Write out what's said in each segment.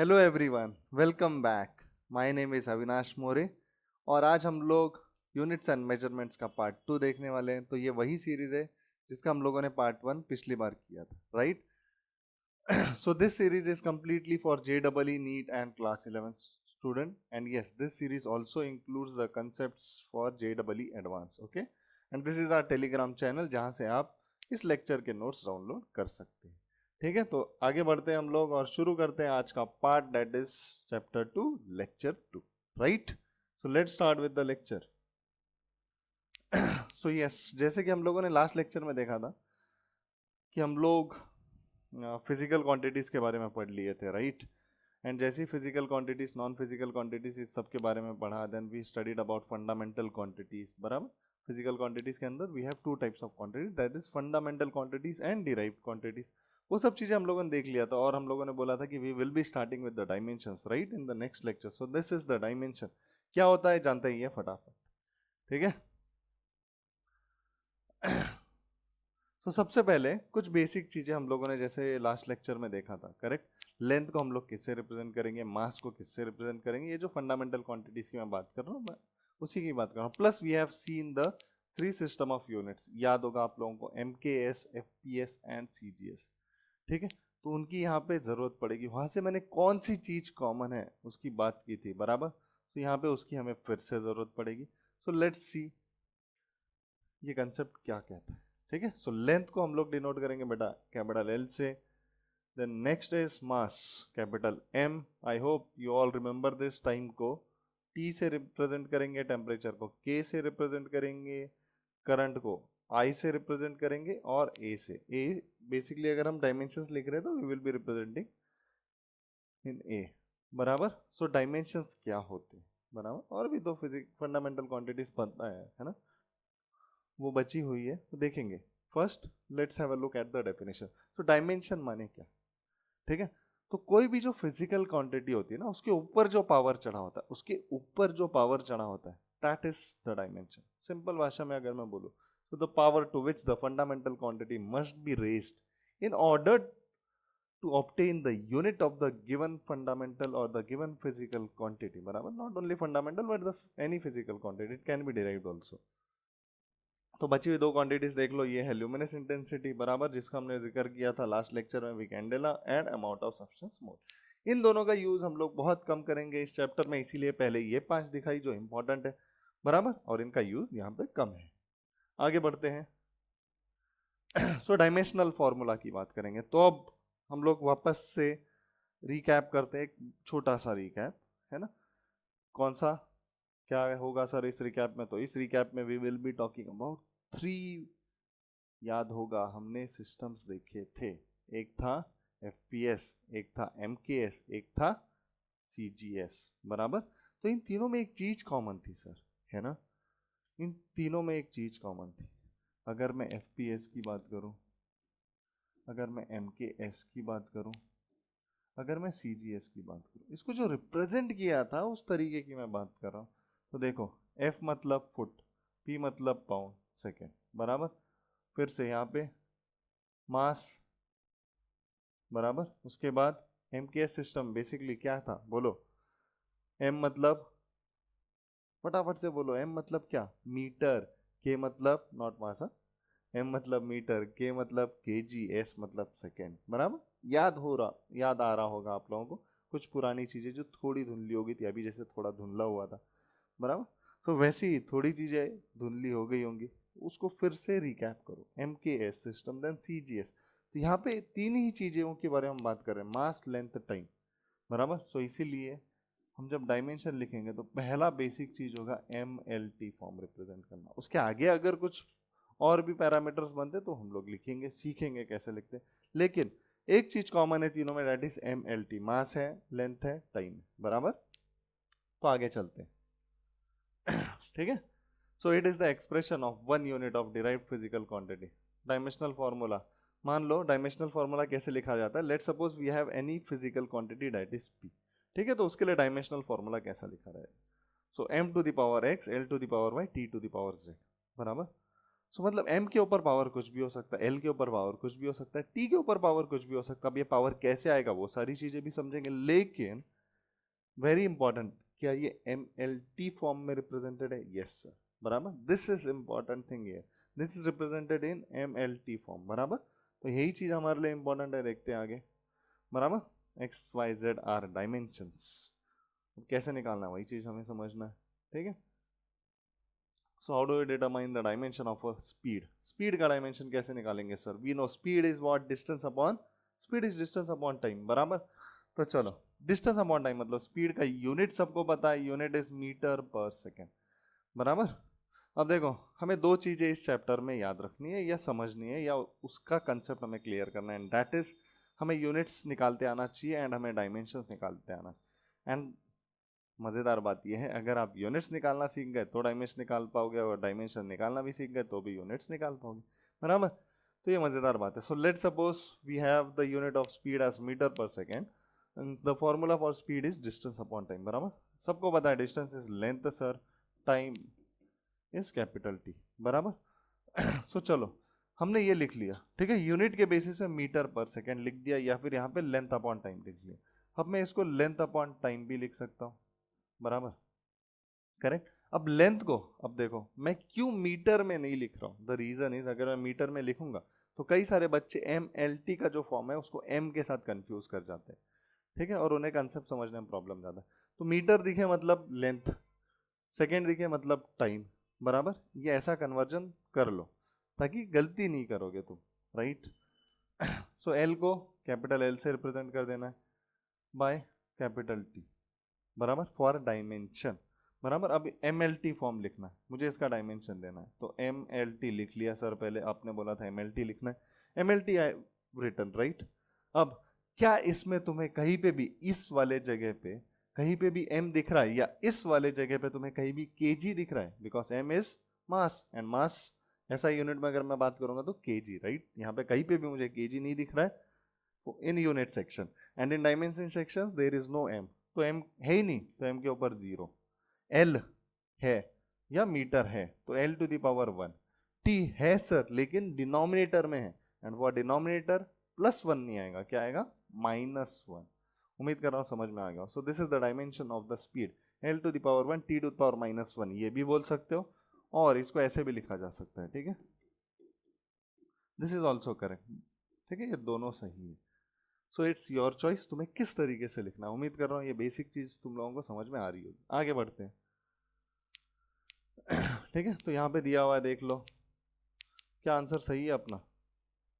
Hello everyone, welcome back. My name is Avinash More और आज हम लोग यूनिट्स एंड मेजरमेंट्स का पार्ट 2 देखने वाले हैं। तो ये वही सीरीज़ है जिसका हम लोगों ने पार्ट 1 पिछली बार किया था, right? So this series is completely for JEE NEET and class 11 student, and yes, this series also includes the concepts for JEE Advanced, okay? And this is our Telegram channel जहाँ से आप इस lecture के notes download कर सकते हैं। ठीक है, तो आगे बढ़ते हैं हम लोग और शुरू करते हैं आज का part, that is chapter 2 lecture 2, right? So let's start with the lecture. So yes, जैसे कि हम लोगों ने लास्ट लेक्चर में देखा था कि हम लोग फिजिकल क्वांटिटीज के बारे में पढ़ लिए थे, राइट? एंड जैसी physical quantities, non physical quantities, इस सब के बारे में पढ़ा। Then we studied about fundamental quantities, बराबर? फिजिकल क्वांटिटीज के अंदर we have two types of quantities, that is fundamental quantities and derived quantities. वो सब चीजें हम लोगों ने देख लिया था और हम लोगों ने बोला था कि we will be starting with the dimensions, right, in the next lecture. So this is the dimension. क्या होता है जानते ही है फटाफट, ठीक है? तो सबसे पहले कुछ बेसिक चीजें हम लोगों ने जैसे लास्ट लेक्चर में देखा था, करेक्ट? लेंथ को हम लोग किससे रिप्रेजेंट करेंगे, मास को किससे रिप्रेजेंट करेंगे, ये जो फंडामेंटल क्वांटिटीज की मैं बात कर रहा हूँ, मैं उसी की बात कर रहा हूँ। Plus we have seen the 3 system of units, याद होगा आप लोगों को, MKS, FPS एंड CGS, ठीक है? तो उनकी यहाँ पे जरूरत पड़ेगी। वहां से मैंने कौन सी चीज कॉमन है उसकी बात की थी, बराबर? तो यहाँ पे उसकी हमें फिर से जरूरत पड़ेगी। सो लेट्स सी ये कंसेप्ट क्या कहता है, ठीक है? सो लेंथ को हम लोग डिनोट करेंगे बेटा कैपिटल L से। Then next is mass, capital M। I hope you all remember this. Time को T से रिप्रेजेंट करेंगे, टेम्परेचर को K से रिप्रेजेंट करेंगे, करंट को I से रिप्रेजेंट करेंगे और A से। A बेसिकली अगर हम डायमेंशंस लिख रहे हैं तो we will be representing in A, बराबर? सो डायमेंशंस क्या होते हैं, बराबर? और भी दो फिजिक्स फंडामेंटल क्वांटिटीज पता है ना, वो बची हुई है तो देखेंगे। First let's have a look at the definition. तो डायमेंशन माने क्या, ठीक है? तो कोई भी जो फिजिकल क्वांटिटी होती है ना, उसके ऊपर जो पावर चढ़ा होता है, उसके ऊपर जो पावर चढ़ा होता है, that is the dimension. Simple भाषा में अगर मैं बोलूं तो the power to which the fundamental quantity must be raised in order to obtain the unit of the given fundamental or the given physical quantity, बराबर? not only fundamental but the any physical quantity, it can be derived also। तो बची हुई दो quantities देख लो, ये है luminous intensity, बराबर, जिसका हमने जिक्र किया था लास्ट लेक्चर में, we candela, and amount of substance mole. इन दोनों का यूज हम लोग बहुत कम करेंगे इस चैप्टर में, इसीलिए पहले ये 5 दिखाई जो इंपॉर्टेंट है, बराबर, और इनका यूज यहाँ पे कम है। आगे बढ़ते हैं। सो डायमेंशनल फॉर्मूला की बात करेंगे, तो अब हम लोग वापस से रिकैप करते हैं, एक छोटा सा रिकैप, है ना? कौन सा क्या होगा सर इस रिकैप में? तो इस रिकैप में we will be talking about 3, याद होगा हमने सिस्टम्स देखे थे, एक था FPS, एक था MKS, एक था CGS, बराबर? तो इन तीनों में एक चीज कॉमन थी सर, है ना? इन तीनों में एक चीज कॉमन थी। अगर मैं FPS की बात करूं, अगर मैं MKS की बात करूं, अगर मैं CGS की बात करूं, इसको जो रिप्रेजेंट किया था उस तरीके की मैं बात कर रहा हूं। तो देखो, F मतलब फुट, P मतलब पाउंड सेकेंड, बराबर? फिर से यहाँ पे मास, बराबर? उसके बाद MKS सिस्टम बेसिकली क्या था, बोलो? M मतलब, फटाफट से बोलो, M मतलब क्या? मीटर। K मतलब नॉट मास, M मतलब मीटर, K मतलब kg, S मतलब सेकेंड, बराबर? याद आ रहा होगा आप लोगों को कुछ पुरानी चीजें जो थोड़ी धुंधली हो गई थी, अभी जैसे थोड़ा धुंधला हुआ था, बराबर? तो वैसे ही थोड़ी चीजें धुंधली हो गई होंगी, उसको फिर से रिकैप करो। MKS system, then CGS। तो यहाँ पे 3 ही चीजों के बारे में हम बात कर रहे हैं, मास, लेंथ, टाइम, बराबर? सो इसीलिए हम जब डायमेंशन लिखेंगे तो पहला बेसिक चीज होगा MLT फॉर्म रिप्रेजेंट करना। उसके आगे अगर कुछ और भी पैरामीटर्स बनते तो हम लोग लिखेंगे, सीखेंगे कैसे लिखते हैं, लेकिन एक चीज कॉमन है तीनों में, दैट इज MLT। मास है, लेंथ है, टाइम है, बराबर? तो आगे चलते हैं। ठीक है? So it is the expression of 1 unit of derived physical quantity. Dimensional formula, मान लो डायमेंशनल फॉर्मूला कैसे लिखा जाता है। Let's suppose we have any physical quantity that is P, ठीक है? तो उसके लिए डायमेंशनल फॉर्मूला कैसा लिखा रहेगा? So M to the power X, L to the power Y, T to the power Z, बराबर? सो मतलब m के ऊपर पावर कुछ भी हो सकता है, l के ऊपर पावर कुछ भी हो सकता है, t के ऊपर पावर कुछ भी हो सकता है। अब ये पावर कैसे आएगा वो सारी चीजें भी समझेंगे, लेकिन वेरी इंपॉर्टेंट, क्या ये MLT फॉर्म में रिप्रेजेंटेड है? यस सर, बराबर। दिस इज इंपॉर्टेंट थिंग है, this is represented in MLT form, बराबर। तो यही चीज हमारे लिए इंपॉर्टेंट है, देखते हैं आगे, बराबर। X Y Z are dimensions, कैसे निकालना है वही चीज हमें समझना है, ठीक है। So how do you determine the dimension of a speed? Speed का डायमेंशन कैसे निकालेंगे sir? We know speed is what, distance upon, speed is distance upon time, बराबर। तो चलो, डिस्टेंस अपॉन टाइम मतलब स्पीड का यूनिट सबको पता है, unit is metre per second, बराबर। अब देखो, हमें दो चीजें इस चैप्टर में याद रखनी है या समझनी है, या उसका कंसेप्ट हमें क्लियर करना है, एंड दैट इज हमें यूनिट्स निकालते आना चाहिए एंड हमें डायमेंशंस निकालते आना। एंड मजेदार बात यह है, अगर आप यूनिट्स निकालना सीख गए तो डायमेंशन निकाल पाओगे, और डायमेंशन निकालना भी सीख गए तो भी यूनिट्स निकाल पाओगे, बराबर। तो ये मजेदार बात है। So let's suppose we have the unit of speed as metre per second, the formula for speed is distance upon time, बराबर। सबको पता है distance is length sir, time is capital T, बराबर। सो चलो, हमने ये लिख लिया, ठीक है, यूनिट के बेसिस पे मीटर पर सेकेंड लिख दिया, या फिर यहाँ पे लेंथ अपॉन टाइम लिख लिया। अब मैं इसको लेंथ अपॉन टाइम भी लिख सकता हूँ, बराबर, करेक्ट। अब लेंथ को, अब देखो मैं क्यों मीटर में नहीं लिख रहा हूँ, द रीजन इज, अगर मैं मीटर में लिखूंगा तो कई सारे बच्चे MLT का जो फॉर्म है उसको M के साथ कंफ्यूज कर जाते हैं, ठीक है, और उन्हें कंसेप्ट समझने में प्रॉब्लम ज्यादा है। तो मीटर दिखे मतलब लेंथ, सेकेंड दिखे मतलब टाइम, बराबर। ये ऐसा कन्वर्जन कर लो ताकि गलती नहीं करोगे तुम, राइट। सो L को कैपिटल L से रिप्रेजेंट कर देना है बाय कैपिटल T, बराबर, फॉर डायमेंशन, बराबर। अब MLT फॉर्म लिखना है, मुझे इसका डायमेंशन देना है, तो MLT लिख लिया सर, पहले आपने बोला था MLT लिखना है, MLT आई रिटन, राइट। अब क्या इसमें तुम्हें कहीं पे भी इस वाले जगह पे कहीं पे भी M दिख रहा है, या इस वाले जगह पे तुम्हें कहीं भी kg दिख रहा है? Because M is mass, and mass ऐसा यूनिट में अगर मैं बात करूंगा तो kg, राइट। यहाँ पे कहीं पे भी मुझे kg नहीं दिख रहा है in unit section, and in dimension section there is no M, तो M है ही नहीं, तो M के ऊपर 0, L है या मीटर है तो L to the power 1, T है सर लेकिन डिनोमिनेटर में है, एंड वो डिनोमिनेटर +1 नहीं आएगा, क्या आएगा? -1। उम्मीद कर रहा हूँ समझ में आ गया। So this is the dimension of the speed, L to the power 1, T to the power -1, ये भी बोल सकते हो, और इसको ऐसे भी लिखा जा सकता है, ठीक है। दिस इज ऑल्सो करेक्ट, ठीक है, ये दोनों सही है। सो इट्स योर चॉइस, तुम्हें किस तरीके से लिखना है। उम्मीद कर रहा हूँ ये बेसिक चीज तुम लोगों को समझ में आ रही होगी। आगे बढ़ते हैं, ठीक है। तो यहाँ पे दिया हुआ है, देख लो, क्या आंसर सही है अपना?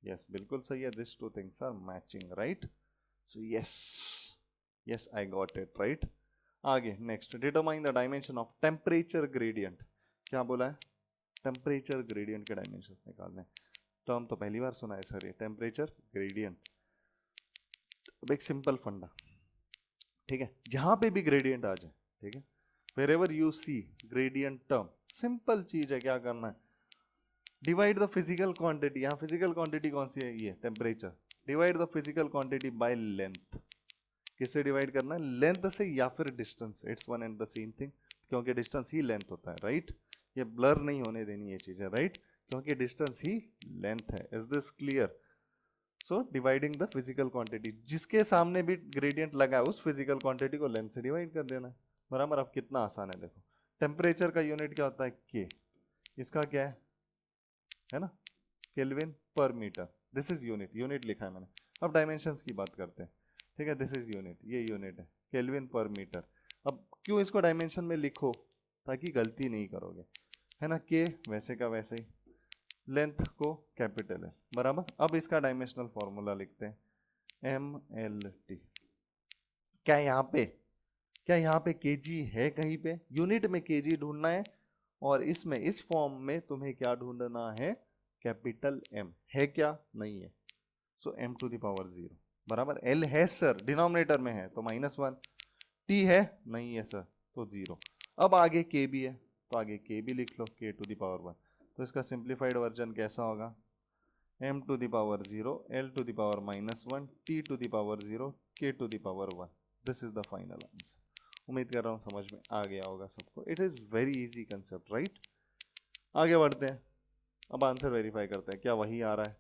यस, बिल्कुल सही है, this two things are matching, right. So yes, yes I got it, right. आगे next, determine the dimension of temperature gradient. क्या बोला है? टेम्परेचर ग्रेडियंट के डायमेंशन निकालने। टर्म तो पहली बार सुना है सर ये, टेम्परेचर ग्रेडियंट। अब एक सिंपल फंडा, ठीक है, जहां पे भी ग्रेडियंट आ जाए, ठीक है, wherever you see gradient term, simple चीज है, क्या करना है? डिवाइड द फिजिकल क्वांटिटी, यहाँ फिजिकल क्वांटिटी कौन सी है? ये temperature. Divide the physical quantity by length. किससे डिवाइड करना है? लेंथ से या फिर distance, it's one and the same thing, क्योंकि डिस्टेंस ही लेंथ होता है, राइट। ये ब्लर नहीं होने देनी ये चीजें, राइट, क्योंकि डिस्टेंस ही लेंथ है। Is this clear? So dividing the physical quantity, जिसके सामने भी ग्रेडियंट लगा है उस फिजिकल क्वांटिटी को लेंथ से डिवाइड कर देना है, बराबर। अब कितना आसान है, देखो, टेम्परेचर का यूनिट क्या होता है? के, इसका क्या है ना, kelvin per metre, this is unit, unit लिखा है मैंने। अब डायमेंशंस की बात करते हैं, ठीक है, दिस इज यूनिट, ये यूनिट है केल्विन पर मीटर। अब क्यों इसको डायमेंशन में लिखो? ताकि गलती नहीं करोगे, है ना। के वैसे का वैसे ही, लेंथ को कैपिटल है, बराबर। अब इसका डायमेंशनल फॉर्मूला लिखते हैं, MLT। क्या यहाँ पे केजी है? कहीं पे यूनिट में केजी ढूंढना है, और इसमें इस फॉर्म में तुम्हें क्या ढूंढना है? कैपिटल M है क्या? नहीं है, so M to the power 0, बराबर। L है सर, डिनोमिनेटर में है तो -1, T है नहीं है सर तो 0। अब आगे K भी है तो आगे K भी लिख लो, K टू द पावर 1। तो इसका सिंप्लीफाइड वर्जन कैसा होगा? M to the power 0, L to the power -1, T to the power 0, K to the power 1। This is the final answer. उम्मीद कर रहा हूँ समझ में आ गया होगा सबको। It is very easy concept, right. आगे बढ़ते हैं, अब आंसर वेरीफाई करते हैं, क्या वही आ रहा है?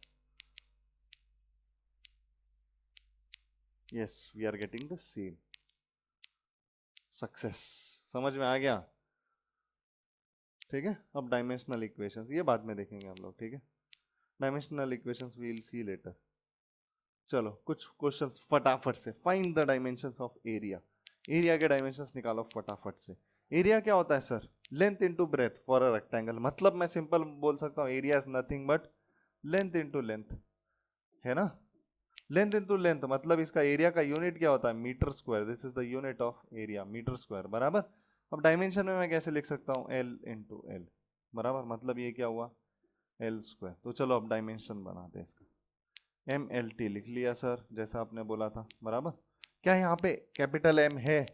Yes, we are getting the same. Success. समझ में आ गया? ठीक है, अब डायमेंशनल इक्वेशंस ये बाद में देखेंगे हम लोग, ठीक है? Dimensional equations we will see later. चलो कुछ क्वेश्चंस फटाफट से। Find the dimensions of area. Area के डायमेंशंस निकालो फटाफट से। एरिया क्या होता है sir? Length into breadth for a rectangle. मतलब मैं सिंपल बोल सकता हूँ area is nothing but length into length, है ना? लेंथ इनटू लेंथ मतलब इसका एरिया का यूनिट क्या होता है? Metre square. This is the unit of area, metre square, बराबर। अब डायमेंशन में मैं कैसे लिख सकता हूँ? एल इंटू एल, बराबर। मतलब ये क्या हुआ? L square. तो चलो अब डायमेंशन बनाते हैं इसका। एम एल टी लिख लिया सर, जैसा आपने बोला था, बराबर। क्या यहाँ पे कैपिटल एम है?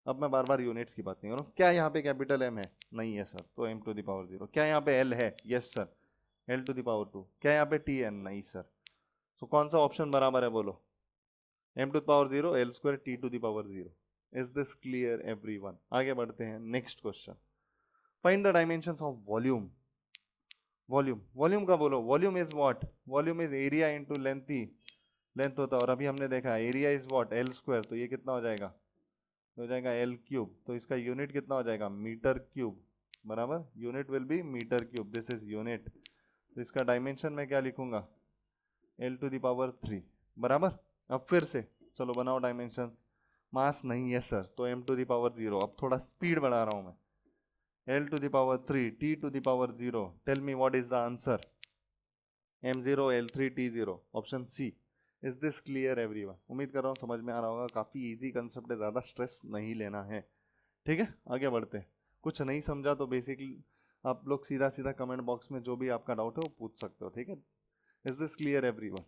अब मैं बार बार यूनिट्स की बात नहीं कर रहा हूँ। क्या यहाँ पे कैपिटल एम है? नहीं है सर, तो एम टू द पावर 0। क्या यहाँ पे एल है? Yes sir, L to the power 2। क्या यहाँ पे टी एन? नहीं सर। सो कौन सा ऑप्शन बराबर है बोलो? M to the power 0, L square, T to the power 0। Is this clear everyone? आगे बढ़ते हैं, next question. Find the dimensions of volume. Volume, volume का बोलो। Volume is what? Volume is area into length ही length होता है। और अभी हमने देखा area is what? L square. तो ये कितना हो जाएगा? हो जाएगा एल क्यूब। तो इसका यूनिट कितना हो जाएगा? मीटर क्यूब, बराबर। Unit will be metre cube, this is unit. तो इसका डायमेंशन में क्या लिखूंगा? एल टू द पावर 3, बराबर। अब फिर से चलो बनाओ डायमेंशंस। मास नहीं है सर, तो एम टू द पावर 0। अब थोड़ा स्पीड बढ़ा रहा हूं मैं। L to the power 3, T to the power 0। Tell me what is the answer? m0 l3 t0, option C. Is this clear everyone? उम्मीद कर रहा हूँ समझ में आ रहा होगा। काफ़ी इजी कंसेप्ट है, ज़्यादा स्ट्रेस नहीं लेना है, ठीक है? आगे बढ़ते हैं। कुछ नहीं समझा तो बेसिकली आप लोग सीधा सीधा कमेंट बॉक्स में जो भी आपका डाउट है वो पूछ सकते हो, ठीक है? Is this clear everyone?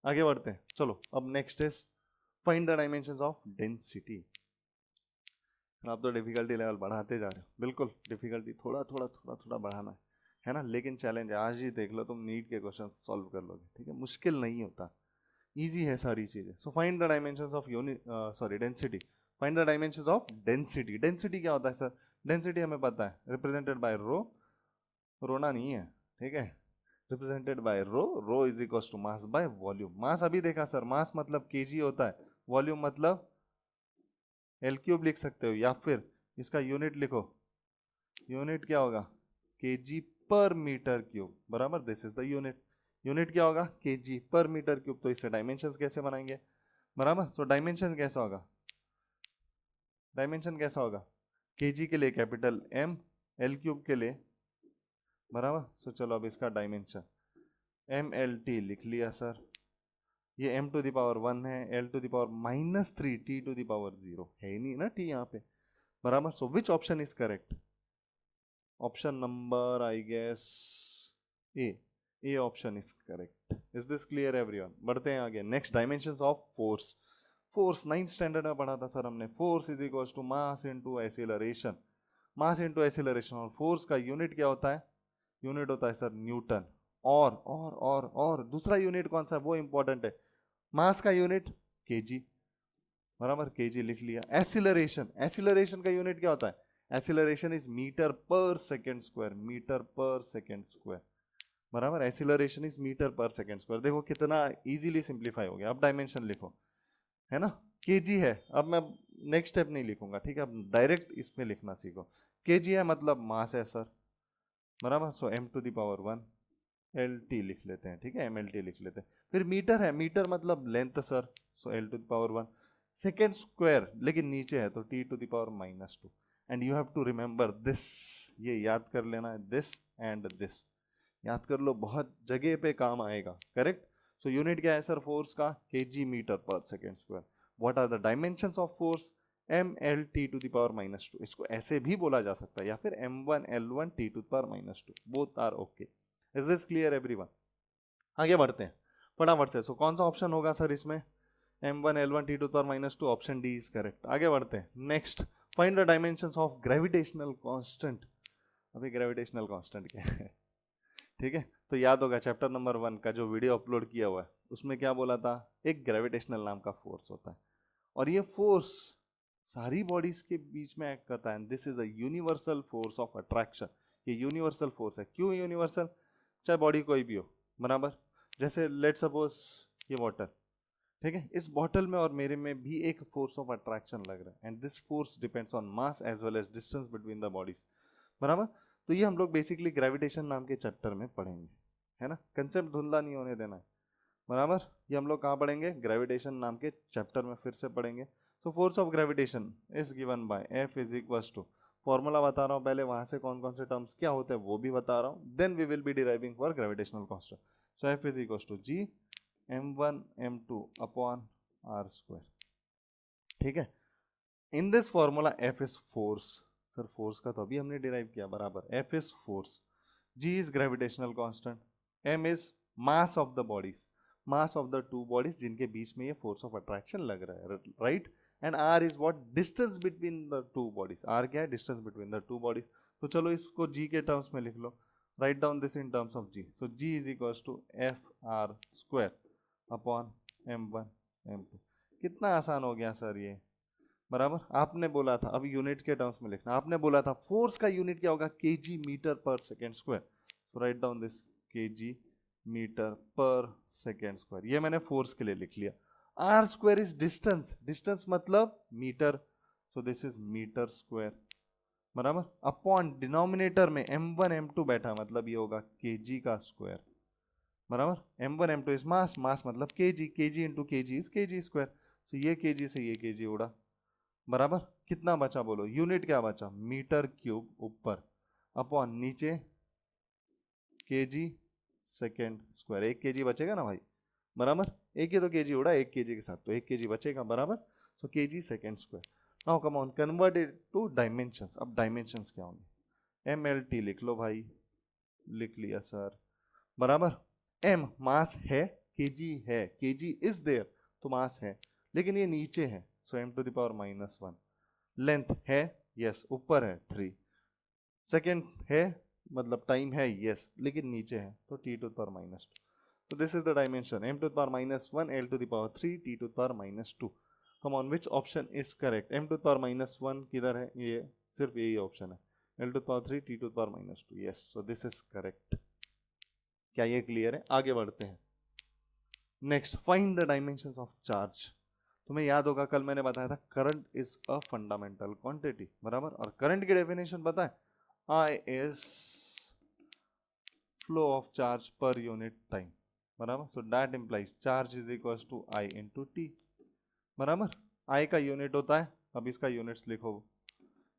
आगे बढ़ते हैं, चलो। अब next is find the dimensions of density. आप तो डिफिकल्टी लेवल बढ़ाते जा रहे हो, बिल्कुल डिफिकल्टी थोड़ा थोड़ा थोड़ा थोड़ा बढ़ाना है ना? लेकिन चैलेंज है, आज ही देख लो तुम नीट के क्वेश्चन सॉल्व कर लोगे, ठीक है? मुश्किल नहीं होता, इजी है सारी चीजें। So find the dimensions of unit, sorry, density. Find the dimensions of density. Density क्या होता है सर? डेंसिटी हमें पता है, रिप्रेजेंटेड बाय रो। रोना नहीं है, ठीक है? Represented by rho. Rho is equal to mass by volume. Mass अभी देखा सर, मास मतलब केजी होता है, वॉल्यूम मतलब एल क्यूब लिख सकते हो, या फिर इसका यूनिट लिखो। यूनिट क्या होगा? केजी पर मीटर क्यूब, बराबर। This is the unit. Unit क्या होगा? केजी पर मीटर क्यूब। तो इससे डायमेंशंस कैसे बनाएंगे, बराबर? तो डायमेंशन कैसा होगा? डायमेंशन कैसा होगा? केजी के लिए कैपिटल एम, एल क्यूब के लिए, बराबर। सो चलो अब इसका डायमेंशन एम एल टी लिख लिया सर। ये m टू द पावर 1 है, l to the power -3, t to the power 0 है ही नहीं ना t यहाँ पे, बराबर। So which option is correct? Option number I guess A option is correct. Is this clear everyone? बढ़ते हैं आगे, next dimensions of force. Force 9th standard में पढ़ा था सर हमने। Force is equal to mass into acceleration. Mass into acceleration. और force का unit क्या होता है? यूनिट होता है सर न्यूटन। और दूसरा यूनिट कौन सा है वो इंपॉर्टेंट है। मास का यूनिट केजी, बराबर, केजी लिख लिया। एक्सीलरेशन, एक्सीलरेशन का यूनिट क्या होता है? Acceleration is metre per second square, metre per second square, बराबर। Acceleration is metre per second square. देखो कितना इजीली सिंप्लीफाई हो गया। अब डायमेंशन लिखो, है ना? केजी है। अब मैं नेक्स्ट स्टेप नहीं लिखूंगा, ठीक है? अब डायरेक्ट इसमें लिखना सीखो। केजी है मतलब मास है सर, बराबर। So m to the power 1 L T लिख लेते हैं, ठीक है? एम एल टी लिख लेते हैं। फिर मीटर है, मीटर मतलब length sir. So L to the power 1 second square, लेकिन नीचे है तो T to the power -2। And you have to remember this, ये याद कर लेना है, दिस एंड दिस याद कर लो, बहुत जगह पे काम आएगा, करेक्ट? सो यूनिट क्या है सर फोर्स का? KG metre per second square. What are the dimensions of force? M L T to the power -2। इसको ऐसे भी बोला जा सकता है, या फिर m1 l1 t to the power -2, both are okay. Is this clear everyone? आगे बढ़ते हैं फटाफट से। सो कौन सा ऑप्शन होगा सर इसमें? m1 l1 t to the power -2, option D is correct. आगे बढ़ते हैं, next find the dimensions of gravitational constant. अभी ग्रेविटेशनल कांस्टेंट क्या है? ठीक है, तो याद होगा चैप्टर नंबर 1 का जो वीडियो अपलोड किया हुआ है, उसमें क्या बोला था? एक ग्रेविटेशनल नाम का फोर्स होता है, और ये फोर्स सारी बॉडीज के बीच में एक्ट करता है। This is a universal force of attraction. ये यूनिवर्सल फोर्स है। क्यों यूनिवर्सल? चाहे बॉडी कोई भी हो, बराबर। जैसे लेट सपोज ये वाटर, ठीक है, इस बॉटल में और मेरे में भी एक फोर्स ऑफ अट्रैक्शन लग रहा है, and this force depends on mass as well as distance between the bodies, बराबर। तो ये हम लोग बेसिकली ग्रेविटेशन नाम के चैप्टर में पढ़ेंगे, है ना, कंसेप्ट धुंधला नहीं होने देना है, बराबर। ये हम लोग कहाँ पढ़ेंगे, ग्रेविटेशन नाम के चैप्टर में फिर से पढ़ेंगे। So force of gravitation is given by F is equals to, formula बता रहा हूँ पहले, वहां से कौन कौन से टर्म्स क्या होते हैं वो भी बता रहा हूँ, then we will be deriving for gravitational constant. So F is equals to G m1 m2 upon R square, ठीक है। In this formula F is force, sir force का तो अभी हमने डिराइव किया, बराबर, F is force, G is gravitational constant, M is mass of the bodies, mass of the two bodies जिनके बीच में ये फोर्स ऑफ अट्रैक्शन लग रहा है, right. And R is what, distance between the two bodies, R क्या है, distance between the two bodies. तो चलो इसको जी के टर्म्स में लिख लो, write down this in terms of G. So G is equals to F R square upon m1 m2। कितना आसान हो गया सर ये, बराबर। आपने बोला था, अब यूनिट के टर्म्स में लिखना, आपने बोला था फोर्स का यूनिट क्या होगा, KG metre per second square. So write down this KG metre per second square, ये मैंने फोर्स के लिए लिख लिया। R square is distance, distance मतलब metre, so this is metre square, बराबर। अपॉन डिनोमिनेटर में m1 m2 बैठा, मतलब ये होगा केजी का स्क्वायर, बराबर। m1 m2 इज मास, मास मतलब kg, kg into kg is kg square. तो ये kg से ये kg उड़ा, बराबर। कितना बचा बोलो, यूनिट क्या बचा, मीटर क्यूब ऊपर, अपॉन नीचे kg सेकेंड स्क्वायर, 1 kg बचेगा ना भाई, बराबर। एक ही तो kg उड़ा, 1 kg के साथ तो 1 kg बचेगा, बराबर। सो kg second square. Now come on, convert it to dimensions. अब डायमेंशंस क्या होंगे, mlt लिख लो भाई, लिख लिया सर, बराबर। m मास है, kg है, kg इज देयर, तो मास है, लेकिन ये नीचे है, so m to the power -1। Length है, यस, ऊपर है 3। सेकेंड है, मतलब टाइम है, यस, लेकिन नीचे है, तो t टू द पावर -2। तो this is the dimension, m to the power -1, l to the power 3, t to the power -2। Come on, which option is correct, m to the power -1 किधर है, ये सिर्फ यही ऑप्शन है, l to the power 3, t to the power -2, yes, so this is correct. क्या ये clear है, आगे बढ़ते हैं। Next, find the dimensions of charge. तुम्हें याद होगा कल मैंने बताया था current is a fundamental quantity, बराबर। और करंट की डेफिनेशन पता है, I is flow of charge per unit time, बराबर। So that implies charge is equal to I into T, बराबर। आई का यूनिट होता है, अब इसका यूनिट्स लिखो,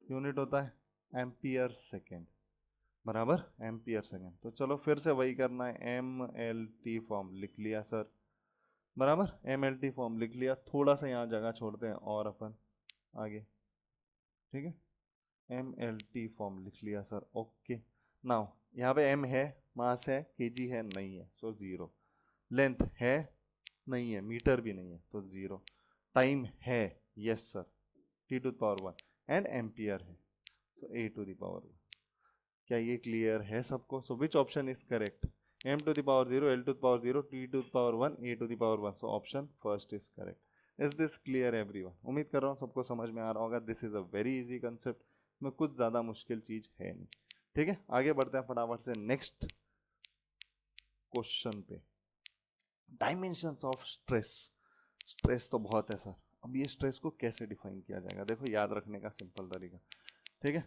यूनिट होता है एम्पियर सेकेंड, बराबर, एम्पियर सेकेंड। तो चलो फिर से वही करना है, एम एल टी फॉर्म लिख लिया सर, बराबर, एम एल टी फॉर्म लिख लिया। थोड़ा सा यहाँ जगह छोड़ते हैं और अपन आगे, ठीक है, एम एल टी फॉर्म लिख लिया सर, ओके। नाउ यहाँ पे एम है, मास है, केजी है, नहीं है, सो जीरो। लेंथ है, नहीं है, मीटर भी नहीं है, तो जीरो। टाइम है, yes sir, T to the power 1, and ampere है, तो ए टू द पावर 1। क्या ये क्लियर है सबको, so which option is correct, m to the power 0, l to the power 0, t to the power 1, a to the power 1, so option first is correct. Is this clear everyone, उम्मीद कर रहा हूँ सबको समझ में आ रहा होगा। This is a very easy concept, में कुछ ज़्यादा मुश्किल चीज़ है नहीं, ठीक है। आगे बढ़ते हैं फटाफट से नेक्स्ट क्वेश्चन पे, डायमेंशंस ऑफ स्ट्रेस। स्ट्रेस तो बहुत है सर, अब ये स्ट्रेस को कैसे डिफाइन किया जाएगा, देखो याद रखने का सिंपल तरीका, ठीक है।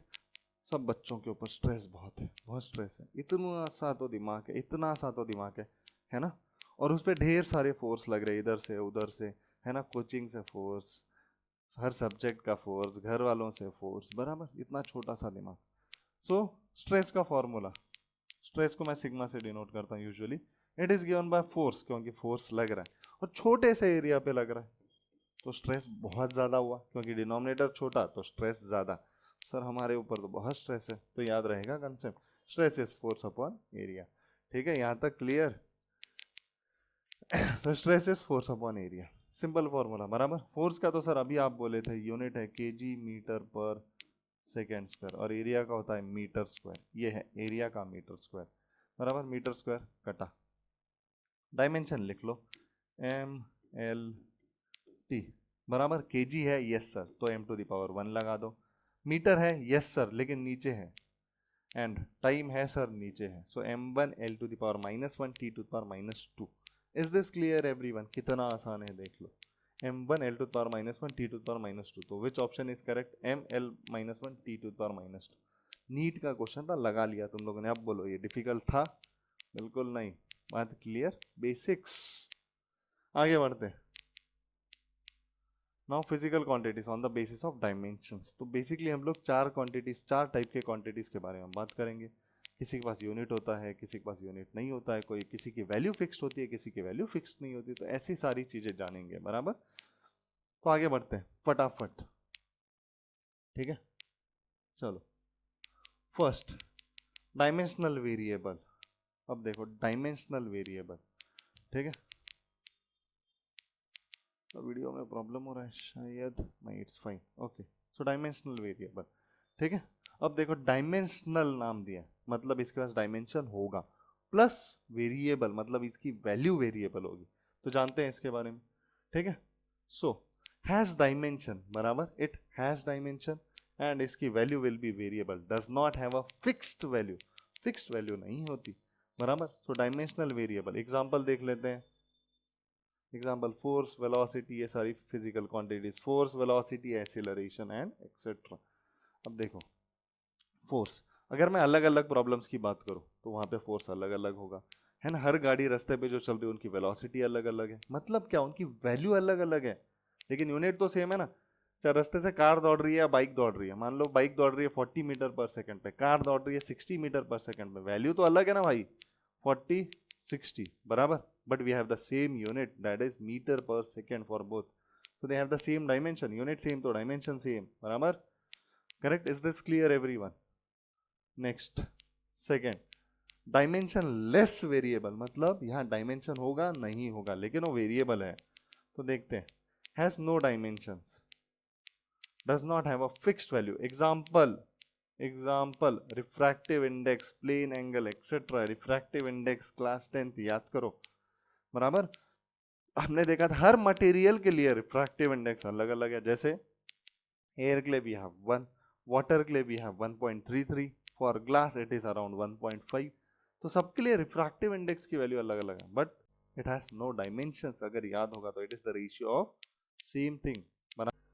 सब बच्चों के ऊपर स्ट्रेस बहुत है, बहुत स्ट्रेस है, इतना सा तो दिमाग है, इतना सा तो दिमाग है ना, और उस पर ढेर सारे फोर्स लग रहे हैं, इधर से उधर से, है ना, कोचिंग से फोर्स, हर सब्जेक्ट का फोर्स, घर वालों से फोर्स, बराबर, इतना छोटा सा दिमाग। सो स्ट्रेस का फॉर्मूला, स्ट्रेस को मैं सिग्मा से डिनोट करता हूँ usually, it is given by force, क्योंकि फोर्स लग रहा है और छोटे से एरिया पे लग रहा है, तो स्ट्रेस बहुत ज़्यादा हुआ, क्योंकि डिनोमिनेटर छोटा तो स्ट्रेस ज़्यादा। सर हमारे ऊपर तो बहुत स्ट्रेस है, तो याद रहेगा concept, stress is force upon area, ठीक है, यहाँ तक क्लियर। तो stress is force upon area, simple formula, बराबर। फोर्स का तो सर अभी आप बोले थे, यूनिट है KG metre per second square, और एरिया का होता है मीटर स्क्वायर, ये है एरिया का मीटर स्क्वायर, बराबर, मीटर स्क्वायर कटा। डायमेंशन लिख लो, एम एल टी, बराबर, केजी है, यस सर, तो m टू द पावर 1 लगा दो। मीटर है, यस सर, लेकिन नीचे है, एंड टाइम है सर नीचे है, so m1 l to the power -1 t to the power -2। Is this clear everyone? कितना आसान है देख लो, m1 l to the power -1 t to the power -2, तो which option is correct? ml -1 t to the power -2। NEET का question था, लगा लिया तुम लोगों ने। अब बोलो ये डिफिकल्ट था? बिल्कुल नहीं। बात क्लियर, बेसिक्स। आगे बढ़ते हैं। Now physical quantities on the basis of dimensions. तो बेसिकली हम लोग चार क्वांटिटीज, चार टाइप के क्वांटिटीज के बारे में बात करेंगे। किसी के पास यूनिट होता है, किसी के पास यूनिट नहीं होता है, कोई किसी की वैल्यू फिक्स्ड होती है, किसी की वैल्यू फिक्स्ड नहीं होती। तो ऐसी सारी चीजें जानेंगे, बराबर। तो आगे बढ़ते हैं फटाफट, ठीक है। चलो, फर्स्ट डायमेंशनल वेरिएबल। अब देखो डायमेंशनल वेरिएबल, ठीक है। तो वीडियो में प्रॉब्लम हो रहा है शायद, नहीं it's fine, okay. So dimensional variable, ठीक है। अब देखो डायमेंशनल नाम दिया, मतलब इसके पास डायमेंशन होगा, प्लस वेरिएबल मतलब इसकी वैल्यू वेरिएबल होगी। तो जानते हैं इसके बारे में, ठीक है। सो हैज डायमेंशन, बराबर, इट हैज डायमेंशन एंड इसकी value will be variable, does not have a fixed value, fixed value नहीं होती, बराबर। सो डायमेंशनल वेरिएबल, एग्जांपल देख लेते हैं। एग्जाम्पल फोर्स, वेलोसिटी, ये सारी physical quantities, force, velocity, acceleration and etcetera. अब देखो फोर्स, अगर मैं अलग अलग प्रॉब्लम्स की बात करूं तो वहां पे फोर्स अलग अलग होगा, है ना। हर गाड़ी रास्ते पे जो चल रही है उनकी वेलोसिटी अलग अलग है, मतलब क्या, उनकी वैल्यू अलग अलग है, लेकिन यूनिट तो सेम है ना। चाहे रास्ते से कार दौड़ रही है या बाइक दौड़ रही है, मान लो बाइक दौड़ रही है 40 मीटर पर सेकंड पे, कार दौड़ रही है 60 मीटर पर सेकंड पे, वैल्यू तो अलग है ना भाई, 40 60, बराबर। But we have the same unit, that is meter per second for both, so they have the same dimension, unit same तो dimension same, बराबर, correct। Is this clear everyone? Next, second, dimension less variable, मतलब यहाँ dimension होगा नहीं होगा लेकिन वो variable है। तो देखते हैं, has no dimensions, does not have a fixed value. Example refractive index, plane angle etcetera. Refractive index class 10th याद करो, बराबर। हमने देखा था हर मटेरियल के लिए रिफ्रैक्टिव इंडेक्स अलग अलग है, जैसे एयर के लिए वी हैव 1, वाटर के लिए we have 1.33, for glass it is around 1.5। तो सबके लिए रिफ्रैक्टिव इंडेक्स की वैल्यू अलग अलग है, but it has no dimensions. अगर याद होगा तो it is the ratio of same thing.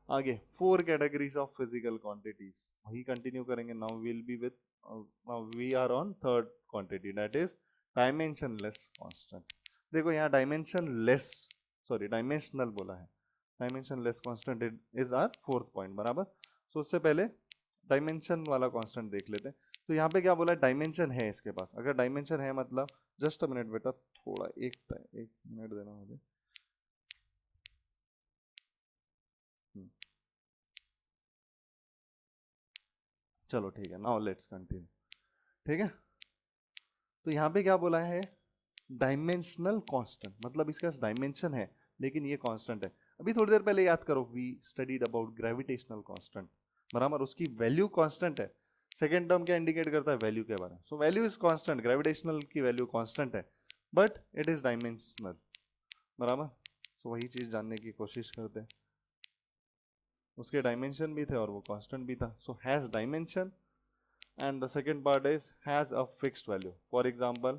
आगे 4 कैटेगरीज ऑफ फिजिकल क्वांटिटीज, वही कंटिन्यू करेंगे। Now will be with, now we are on third quantity, that is dimensionless constant. देखो यहाँ dimensionless, sorry dimensional बोला है, dimensionless constant is our fourth point, बराबर। So उससे पहले डायमेंशन वाला कांस्टेंट देख लेते हैं। तो यहाँ पे क्या बोला है, डायमेंशन है इसके पास। अगर डायमेंशन है मतलब, जस्ट अ मिनट बेटा, थोड़ा एक मिनट देना मुझे। चलो ठीक है, नाउ लेट्स कंटिन्यू, ठीक है। तो यहाँ पे क्या बोला है, डायमेंशनल कांस्टेंट, मतलब इसका डायमेंशन है लेकिन ये कांस्टेंट है। अभी थोड़ी देर पहले याद करो, we studied about gravitational constant, बराबर, उसकी वैल्यू कांस्टेंट है। सेकंड टर्म क्या इंडिकेट करता है, वैल्यू के बारे में। So value is constant, gravitational की वैल्यू कांस्टेंट है, बट इट इज डायमेंशनल, बराबर। सो वही चीज जानने की कोशिश करते हैं। उसके डायमेंशन भी थे और वो कांस्टेंट भी था। So has dimension and the second part is has a fixed value. For example,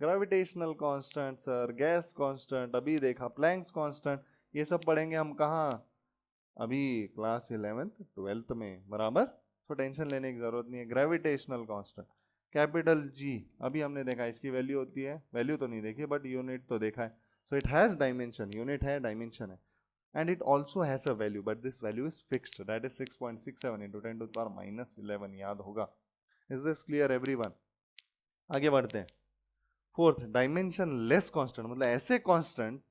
gravitational constant, sir, gas constant, अभी देखा Planck's constant, ये सब पढ़ेंगे हम कहाँ, अभी क्लास 11th 12th में, बराबर। तो टेंशन लेने की जरूरत नहीं है। ग्रेविटेशनल कांस्टेंट कैपिटल जी, अभी हमने देखा इसकी वैल्यू होती है, वैल्यू तो नहीं देखी बट यूनिट तो देखा है। So it has dimension, unit है, डायमेंशन है, and it also has a value, but this value is fixed, that is 6.67 into 10 to the power -11, याद होगा। Is this clear everyone? आगे बढ़ते हैं। फोर्थ, डायमेंशन लेस कांस्टेंट, मतलब ऐसे constant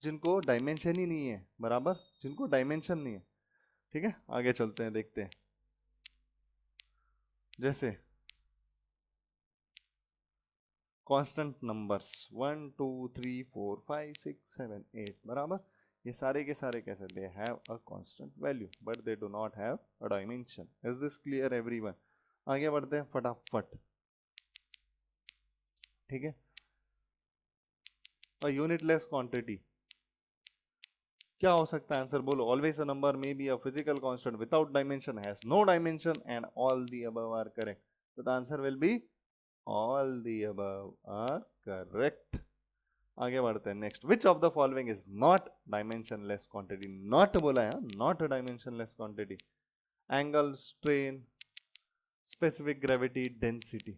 जिनको डायमेंशन ही नहीं है, बराबर, जिनको डायमेंशन नहीं है, ठीक है। आगे चलते हैं, देखते हैं। जैसे कांस्टेंट नंबर्स 1 2 3 4 5 6 7 8, बराबर। ये सारे के सारे कैसे, they have a constant value but they do not have a dimension. Is this clear everyone? आगे बढ़ते हैं फटाफट, ठीक है। अ यूनिटलेस क्वांटिटी क्या हो सकता है, आंसर बोलो। Always a number may be a physical constant without dimension, has no dimension, and all the above are correct. तो the answer will be all the above are correct. आगे बढ़ते हैं next. Which of the following is not dimensionless quantity? Not बोला है, not dimensionless quantity. Angle, strain, specific gravity, density,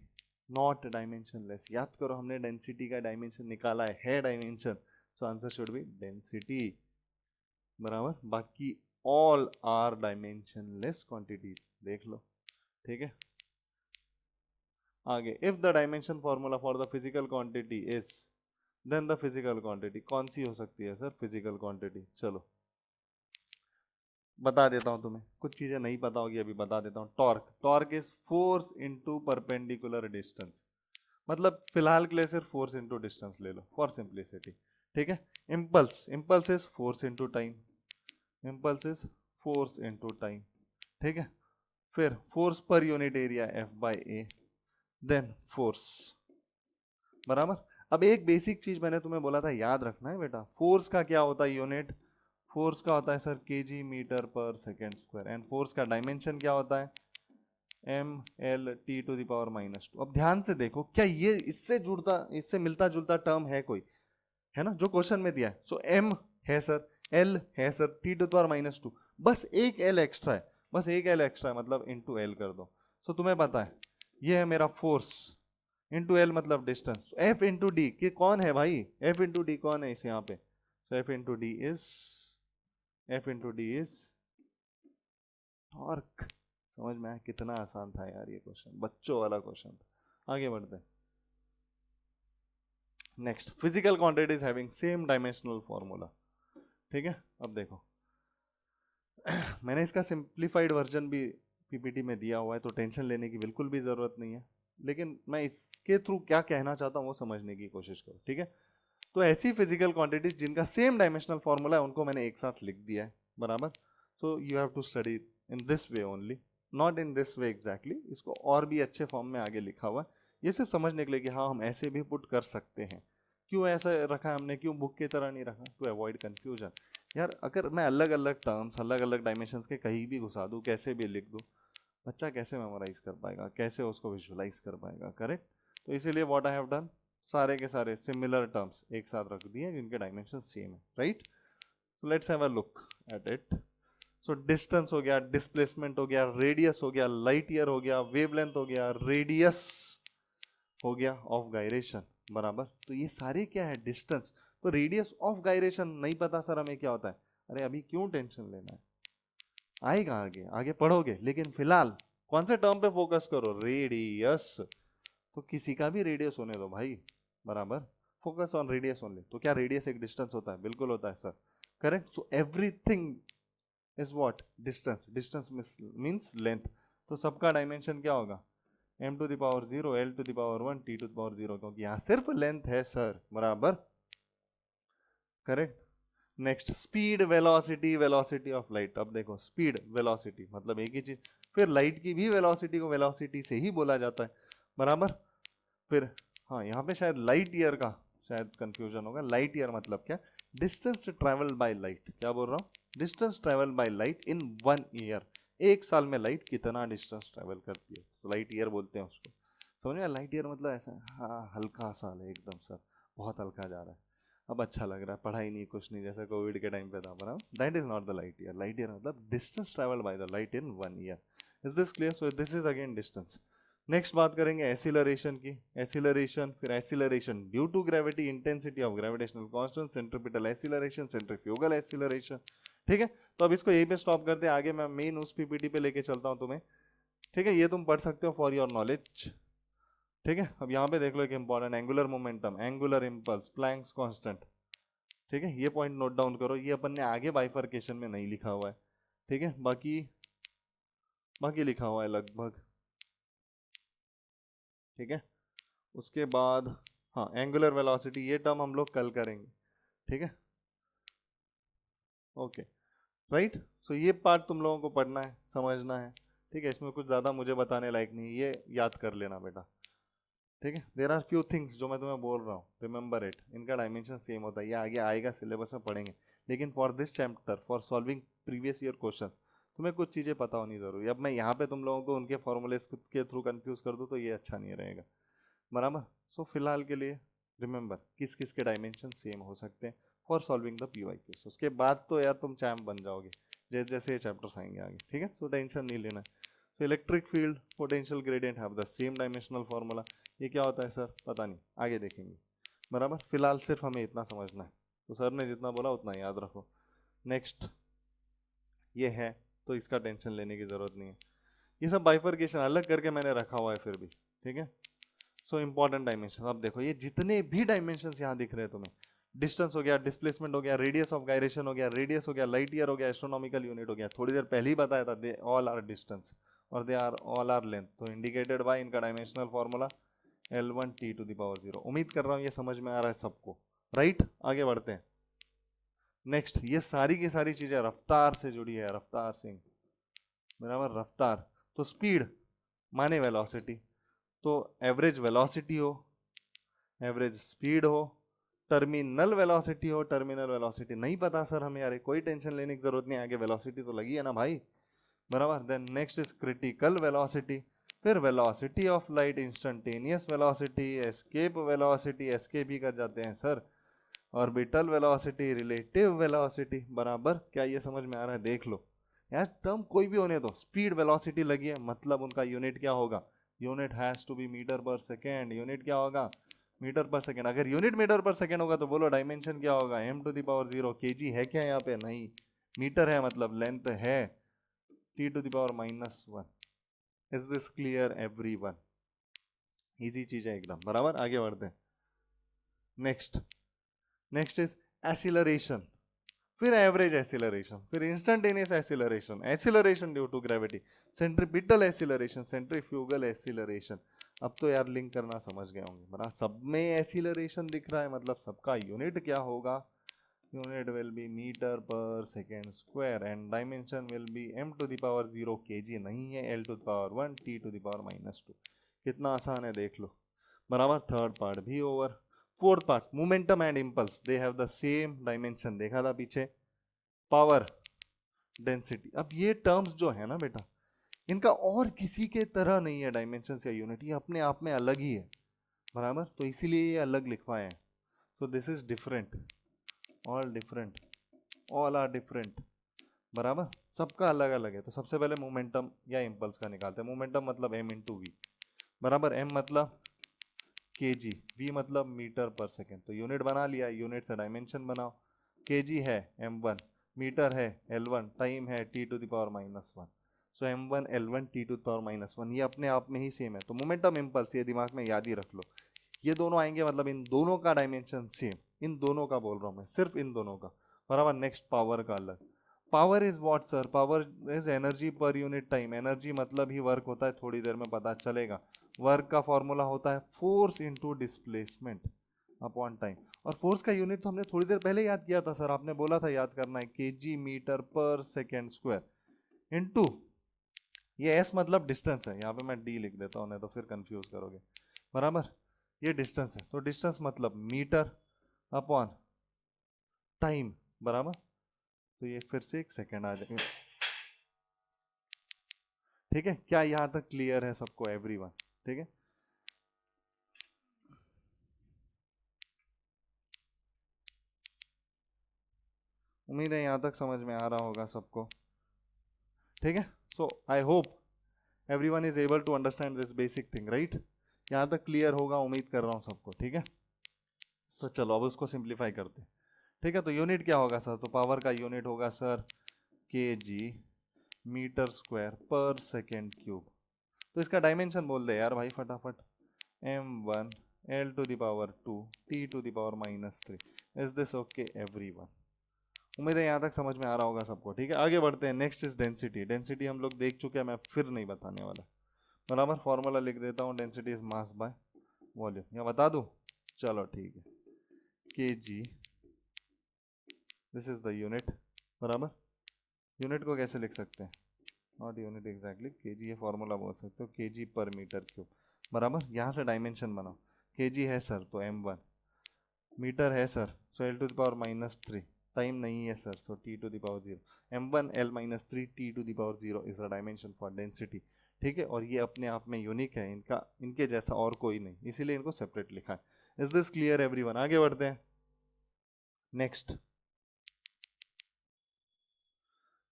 not dimensionless. याद करो हमने density का डायमेंशन निकाला है dimension, so answer should be density, बराबर। बाकी ऑल आर डायमेंशनलेस क्वांटिटी, देख लो, ठीक है। आगे, if the dimension formula for the physical quantity is, then the physical quantity कौन सी हो सकती है सर? फिजिकल क्वांटिटी, चलो बता देता हूं तुम्हें, कुछ चीजें नहीं पता होगी अभी बता देता हूं। Torque, torque is force into perpendicular distance, मतलब फिलहाल के लिए सिर्फ फोर्स इनटू डिस्टेंस ले लो फॉर सिंप्लिसिटी, ठीक है। Impulse, impulse is force into time, impulse is force into time, ठीक है। फिर force per unit area F by A, then force, बराबर। अब एक बेसिक चीज मैंने तुम्हें बोला था, याद रखना है बेटा, फोर्स का क्या होता है यूनिट? फोर्स का होता है sir KG metre per second square, and force का डायमेंशन क्या होता है? M L T to the power -2। अब ध्यान से देखो, क्या ये इससे जुड़ता, इससे मिलता जुलता टर्म है कोई? है ना, जो क्वेश्चन में दिया है। सो एम है सर, एल है sir, T to the power -2, बस एक एल एक्स्ट्रा है, बस एक एल एक्स्ट्रा है, मतलब इनटू एल कर दो। सो तुम्हें पता है ये है मेरा फोर्स, इंटू एल मतलब डिस्टेंस, एफ इंटू डी, कि कौन है भाई? एफ इंटू डी कौन है इस यहाँ पे? So F into D is, F into D is torque. समझ में आया? कितना आसान था यार ये क्वेश्चन, बच्चों वाला क्वेश्चन था। आगे बढ़ते हैं next. Physical quantities having same dimensional formula, ठीक है। अब देखो मैंने इसका सिंप्लीफाइड वर्जन भी पीपीटी में दिया हुआ है, तो टेंशन लेने की बिल्कुल भी जरूरत नहीं है, लेकिन मैं इसके थ्रू क्या कहना चाहता हूँ वो समझने की कोशिश करो, ठीक है। तो ऐसी फिजिकल क्वांटिटीज जिनका सेम डायमेंशनल फॉर्मूला है उनको मैंने एक साथ लिख दिया है, बराबर। So you have to study in this way only, not in this way exactly, इसको और भी अच्छे फॉर्म में आगे लिखा हुआ है, ये सिर्फ समझने के लिए कि हाँ हम ऐसे भी पुट कर सकते हैं। क्यों ऐसा रखा है हमने, क्यों बुक की तरह नहीं रखा? To avoid confusion. यार अगर मैं अलग अलग टर्म्स, अलग अलग डायमेंशंस के कहीं भी घुसा दूँ, कैसे भी लिख दूँ, बच्चा कैसे मेमोराइज कर पाएगा, कैसे उसको विजुअलाइज कर पाएगा, करेक्ट। तो इसीलिए व्हाट आई हैव डन, सारे के सारे सिमिलर टर्म्स एक साथ रख दिए जिनके डायमेंशन सेम है, right. So let's have a look at it. So distance हो गया, डिस्प्लेसमेंट हो गया, रेडियस हो गया, लाइट ईयर हो गया, वेवलेंथ हो गया, रेडियस हो गया ऑफ गायरेशन, बराबर। तो ये सारे क्या है? डिस्टेंस। तो रेडियस ऑफ गायरेशन नहीं पता सर हमें क्या होता है, अरे अभी क्यों टेंशन लेना है, आएगा आगे, आगे पढ़ोगे, लेकिन फिलहाल कौन से टर्म पे फोकस करो? रेडियस। तो किसी का भी रेडियस होने दो भाई, बराबर, फोकस ऑन रेडियस ओनली। तो क्या रेडियस एक डिस्टेंस होता है? बिल्कुल होता है sir, correct. So everything is what? Distance. Distance means length. तो सबका डायमेंशन क्या होगा? m to the power 0, l to the power 1, t to the power 0, क्योंकि यहाँ सिर्फ लेंथ है सर, बराबर, correct. Next, speed, velocity, velocity of light. अब देखो स्पीड, वेलोसिटी मतलब एक ही चीज, फिर लाइट की भी वेलोसिटी को वेलोसिटी से ही बोला जाता है, बराबर। फिर हाँ, यहाँ पे शायद लाइट ईयर का शायद कंफ्यूजन होगा। लाइट ईयर मतलब क्या? Distance travel by light. क्या बोल रहा हूँ? Distance travel by light in 1 year. एक साल में लाइट कितना डिस्टेंस ट्रेवल करती है, तो लाइट ईयर बोलते हैं उसको। समझ में? लाइट ईयर मतलब ऐसा, हाँ हल्का साल है एकदम सर, बहुत हल्का जा रहा है, अब अच्छा लग रहा है, पढ़ाई नहीं कुछ नहीं, जैसे कोविड के टाइम पे था, बना that is not the light year. Light year मतलब distance travel by the light in 1 year. Is this clear? So this is again distance. Next बात करेंगे एसिलरेशन की। एसिलरेशन, फिर acceleration due to gravity, intensity of gravitational constant, centripetal acceleration, centrifugal acceleration, ठीक है। तो अब इसको यहीं पे स्टॉप करते हैं, आगे मैं मेन उस पीपीटी पे लेके चलता हूँ तुम्हें, ठीक है। ये तुम पढ़ सकते हो फॉर योर नॉलेज, ठीक है। अब यहाँ पे देख लो एक important, angular momentum, angular impulse, Planck's constant, ठीक है। ये पॉइंट नोट डाउन करो, ये अपन ने आगे बाइफर्केशन में नहीं लिखा हुआ है, ठीक है। बाकी बाकी लिखा हुआ है लगभग, ठीक है। उसके बाद हाँ, एंगुलर वेलोसिटी, ये टर्म हम लोग कल करेंगे, ठीक है, ओके, राइट। सो ये पार्ट तुम लोगों को पढ़ना है, समझना है, ठीक है। इसमें कुछ ज़्यादा मुझे बताने लायक नहीं, ये याद कर लेना बेटा, ठीक है। देर आर फ्यू थिंग्स जो मैं तुम्हें बोल रहा हूँ, रिमेंबर इट, इनका डायमेंशन सेम होता है, ये आगे आएगा सिलेबस में पढ़ेंगे, लेकिन for this chapter, for solving previous year question, तुम्हें कुछ चीज़ें पता होनी ज़रूरी है। अब मैं यहाँ पे तुम लोगों को उनके फॉर्मूले के थ्रू कंफ्यूज कर दूँ तो ये अच्छा नहीं रहेगा, बराबर। सो फिलहाल के लिए रिमेंबर किस किस के डायमेंशन सेम हो सकते हैं फॉर सॉल्विंग द PYQs। उसके बाद तो यार तुम चैम्प बन जाओगे जैसे जैसे ये चैप्टर्स आएंगे आगे, ठीक है। सो टेंशन नहीं लेना है। तो electric field potential gradient have the same dimensional formula. ये क्या होता है सर, पता नहीं, आगे देखेंगे, बराबर। फिलहाल सिर्फ हमें इतना समझना है, तो सर ने जितना बोला उतना याद रखो। नेक्स्ट ये है, तो इसका टेंशन लेने की जरूरत नहीं है। ये सब बाइफर्केशन अलग करके मैंने रखा हुआ है फिर भी, ठीक है। सो इंपॉर्टेंट डायमेंशन, अब देखो ये जितने भी डायमेंशन यहाँ दिख रहे हैं तुम्हें, डिस्टेंस हो गया, डिस्प्लेसमेंट हो गया, रेडियस ऑफ गायरेशन हो गया, रेडियस हो गया, लाइट ईयर हो गया, एस्ट्रोनॉमिकल यूनिट हो गया, थोड़ी देर पहले ही बताया था, दे ऑल आर डिस्टेंस और they are all are length, तो इंडिकेटेड बाय इनका डायमेंशनल फॉर्मूला L1 T⁻0। उम्मीद कर रहा हूँ ये समझ में आ रहा है सबको, राइट। आगे बढ़ते हैं। नेक्स्ट, ये सारी की सारी चीजें रफ्तार से जुड़ी है, रफ्तार से, बराबर। रफ्तार तो स्पीड माने वेलोसिटी, तो एवरेज वेलोसिटी हो, एवरेज स्पीड हो, टर्मिनल वेलोसिटी हो, टर्मिनल वेलोसिटी नहीं पता सर हमें, यार कोई टेंशन लेने की जरूरत नहीं, आगे वेलोसिटी तो लगी है ना भाई, बराबर। Then next is critical velocity, फिर velocity of light, instantaneous velocity, escape velocity, escape भी कर जाते हैं sir, orbital velocity, relative velocity, बराबर। क्या ये समझ में आ रहा है, देख लो यार, टर्म कोई भी होने दो, स्पीड वेलोसिटी लगी है मतलब उनका यूनिट क्या होगा, unit has to be metre per second, unit क्या होगा, मीटर पर सेकेंड। अगर यूनिट मीटर पर सेकेंड होगा तो बोलो डायमेंशन क्या होगा, m⁻0। kg है क्या यहाँ पे, नहीं, मीटर है मतलब लेंथ है T⁻⁻1। Is this clear everyone? Easy चीज है एकदम, बराबर। आगे बढ़ते हैं। नेक्स्ट इज एक्सीलरेशन, फिर एवरेज एक्सीलरेशन, फिर instantaneous acceleration, acceleration due to gravity, centripetal acceleration, centrifugal acceleration. अब तो यार लिंक करना समझ गए होंगे, बराबर। सब में एक्सीलरेशन दिख रहा है मतलब सबका यूनिट क्या होगा, unit will be metre per second square and dimension will be m⁻0 kg, नहीं है L⁻1 T⁻²। कितना आसान है देख लो, बराबर। थर्ड पार्ट भी over. Fourth part, momentum and impulse, they have the same dimension, देखा था पीछे। पावर, डेंसिटी, अब ये टर्म्स जो है ना बेटा, इनका और किसी के तरह नहीं है डायमेंशन या यूनिट, ये अपने आप में अलग ही है, बराबर। तो इसीलिए ये अलग लिखवाए हैं। तो this is different, all different, all are different, बराबर। सबका अलग अलग है। तो सबसे पहले मोमेंटम या इंपल्स का निकालते हैं। मोमेंटम मतलब m×v, बराबर। m मतलब kg, v मतलब मीटर पर सेकेंड, तो यूनिट बना लिया, यूनिट से डायमेंशन बनाओ। kg है m1, मीटर है L1, टाइम है T⁻⁻1। सो m1 L1 T⁻⁻1, ये अपने आप में ही सेम है। तो मोमेंटम इंपल्स ये दिमाग में याद ही रख लो, ये दोनों आएंगे मतलब इन दोनों का डायमेंशन सेम, इन दोनों का बोल रहा हूँ मैं, सिर्फ इन दोनों का, बराबर। नेक्स्ट पावर का अलग। Power is what sir, power is energy पर यूनिट टाइम, एनर्जी मतलब ही वर्क होता है, थोड़ी देर में पता चलेगा। वर्क का फॉर्मूला होता है force into displacement upon time, और फोर्स का यूनिट तो हमने थोड़ी देर पहले याद किया था सर, आपने बोला था याद करना है, kg metre per second square into, ये s मतलब डिस्टेंस है, यहाँ पे मैं d लिख देता हूँ नहीं तो फिर कंफ्यूज करोगे, बराबर। ये डिस्टेंस है, तो डिस्टेंस मतलब मीटर अपॉन टाइम, बराबर। तो ये फिर से एक सेकेंड आ जाएगा, ठीक है। क्या यहाँ तक क्लियर है सबको, एवरीवन, ठीक है। उम्मीद है यहाँ तक समझ में आ रहा होगा सबको, ठीक है। So I hope everyone is able to understand this basic thing, right. यहाँ तक क्लियर होगा उम्मीद कर रहा हूँ सबको, ठीक है। तो चलो अब उसको सिंप्लीफाई करते हैं, ठीक है। तो यूनिट क्या होगा सर, तो पावर का यूनिट होगा सर kg मीटर स्क्वायर पर सेकेंड क्यूब। तो इसका डायमेंशन बोल दे यार भाई फटाफट, m1 L⁻2 T⁻⁻3। Is this okay everyone? उम्मीद है यहाँ तक समझ में आ रहा होगा सबको, ठीक है। आगे बढ़ते हैं। नेक्स्ट इज डेंसिटी, डेंसिटी हम लोग देख चुके हैं, मैं फिर नहीं बताने वाला, बराबर। फॉर्मूला लिख देता हूँ, density is mass by volume, या बता दूँ, चलो ठीक है। kg, this is the unit, बराबर। यूनिट को कैसे लिख सकते हैं, नॉट यूनिट एग्जैक्टली, kg ये फॉर्मूला बोल सकते हो, kg पर मीटर क्यूब, बराबर। यहाँ से डायमेंशन बनाओ, kg है सर तो m1, मीटर है सर सो L⁻⁻3, टाइम नहीं है sir, so T to the power 0, m1l-3 T to the power 0 is the dimension for density. ठीक है, और ये अपने आप में यूनिक है, इनका इनके जैसा और कोई नहीं, इसीलिए इनको सेपरेट लिखा है। Is this clear everyone? आगे बढ़ते हैं। नेक्स्ट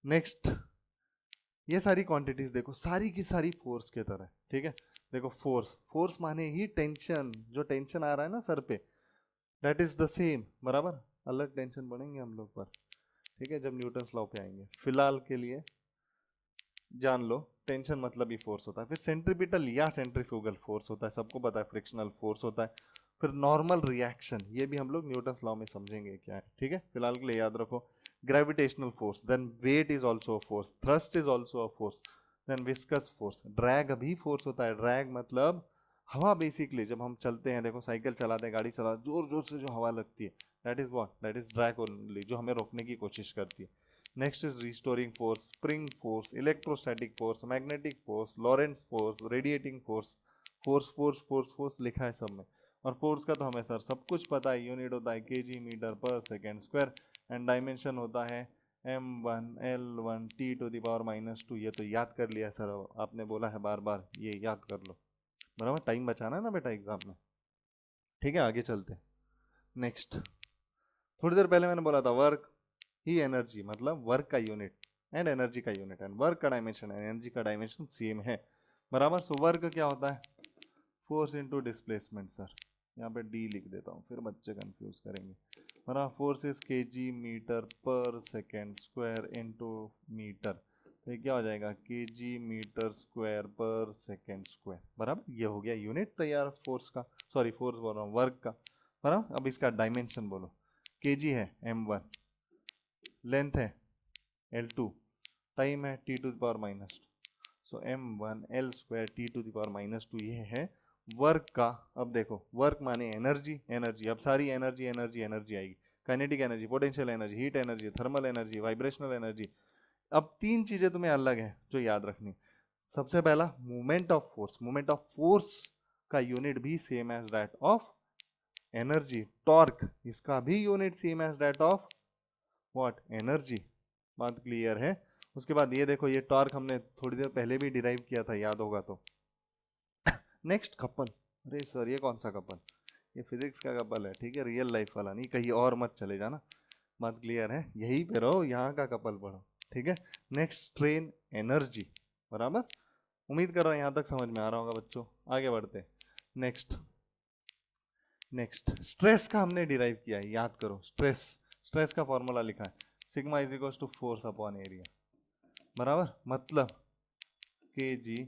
नेक्स्ट ये सारी क्वांटिटीज देखो, सारी की सारी फोर्स के तरह। ठीक है, देखो फोर्स, फोर्स माने ही टेंशन, जो टेंशन आ रहा है ना सर पे, दैट इज द सेम, बराबर। अलग टेंशन बढ़ेंगे हम लोग पर, ठीक है, जब न्यूटन्स लॉ पे आएंगे। फिलहाल के लिए जान लो, टेंशन मतलब ही फोर्स होता है, फिर सेंट्रीपिटल या सेंट्रीफ्यूगल फोर्स होता है, सबको पता है, फ्रिक्शनल फोर्स होता है, फिर नॉर्मल रिएक्शन, ये भी हम लोग न्यूटन्स लॉ में समझेंगे क्या है। ठीक है, फिलहाल के लिए याद रखो gravitational force, then weight is also a force, thrust is also a force, then viscous force, drag भी फोर्स होता है। ड्रैग मतलब हवा, बेसिकली जब हम चलते हैं, देखो साइकिल चलाते हैं, गाड़ी चलाते, जोर जोर से जो हवा लगती है, that is what, that is drag only, जो हमें रोकने की कोशिश करती है। Next is restoring force, spring force, electrostatic force, magnetic force, Lorentz force, radiating force, force force force force लिखा है सब में। और फोर्स का तो हमें सर सब कुछ पता है, यूनिट होता है KG metre per second square, and dimension होता है m1l1 T to the power -2। ये तो याद कर लिया सर, आपने बोला है बार बार, ये याद कर लो, बराबर। टाइम बचाना है ना बेटा एग्जाम में। ठीक है, आगे चलते हैं। नेक्स्ट, थोड़ी देर पहले मैंने बोला था वर्क ही एनर्जी, मतलब वर्क का यूनिट एंड एनर्जी का यूनिट, एंड वर्क का डायमेंशन एनर्जी का डायमेंशन सेम है, बराबर। सो वर्क क्या होता है, फोर्स इनटू डिस्प्लेसमेंट। सर यहाँ पे डी लिख देता हूँ, फिर बच्चे कंफ्यूज करेंगे, बराबर। Force is KG metre per second square into metre, तो ये क्या हो जाएगा, केजी मीटर स्क्वायर पर सेकेंड स्क्वायर, बराबर। ये हो गया यूनिट तैयार फोर्स का, सॉरी फोर्स बोल रहा हूँ, वर्क का, बराबर। अब इसका डायमेंशन बोलो, केजी है m1, लेंथ है L2, टाइम है t to the power -2, so m1l square t to the power -2, ये है वर्क का। अब देखो वर्क माने एनर्जी, एनर्जी, अब सारी एनर्जी एनर्जी एनर्जी आएगी, kinetic energy, potential energy, heat energy, thermal energy, vibrational energy. अब तीन चीजें तुम्हें अलग है जो याद रखनी। सबसे पहला moment of force, moment of force का यूनिट भी same as that of energy. Torque, इसका भी unit same as that of what, energy. बात क्लियर है? उसके बाद ये देखो, ये टॉर्क हमने थोड़ी देर पहले भी डिराइव किया था, याद होगा तो। नेक्स्ट कपल, अरे सर ये कौन सा कपल, ये फिजिक्स का कपल है, ठीक है, रियल लाइफ वाला नहीं, कहीं और मत चले जाना। बात क्लियर है? यही पे रहो, यहाँ का कपल पढ़ो, ठीक है। नेक्स्ट स्ट्रेन एनर्जी, बराबर। उम्मीद कर रहा हूँ यहाँ तक समझ में आ रहा होगा बच्चों। आगे बढ़ते। नेक्स्ट नेक्स्ट स्ट्रेस का हमने डिराइव किया है, याद करो। स्ट्रेस, स्ट्रेस का फॉर्मूला लिखा है, sigma is equal to force upon area, बराबर। मतलब KG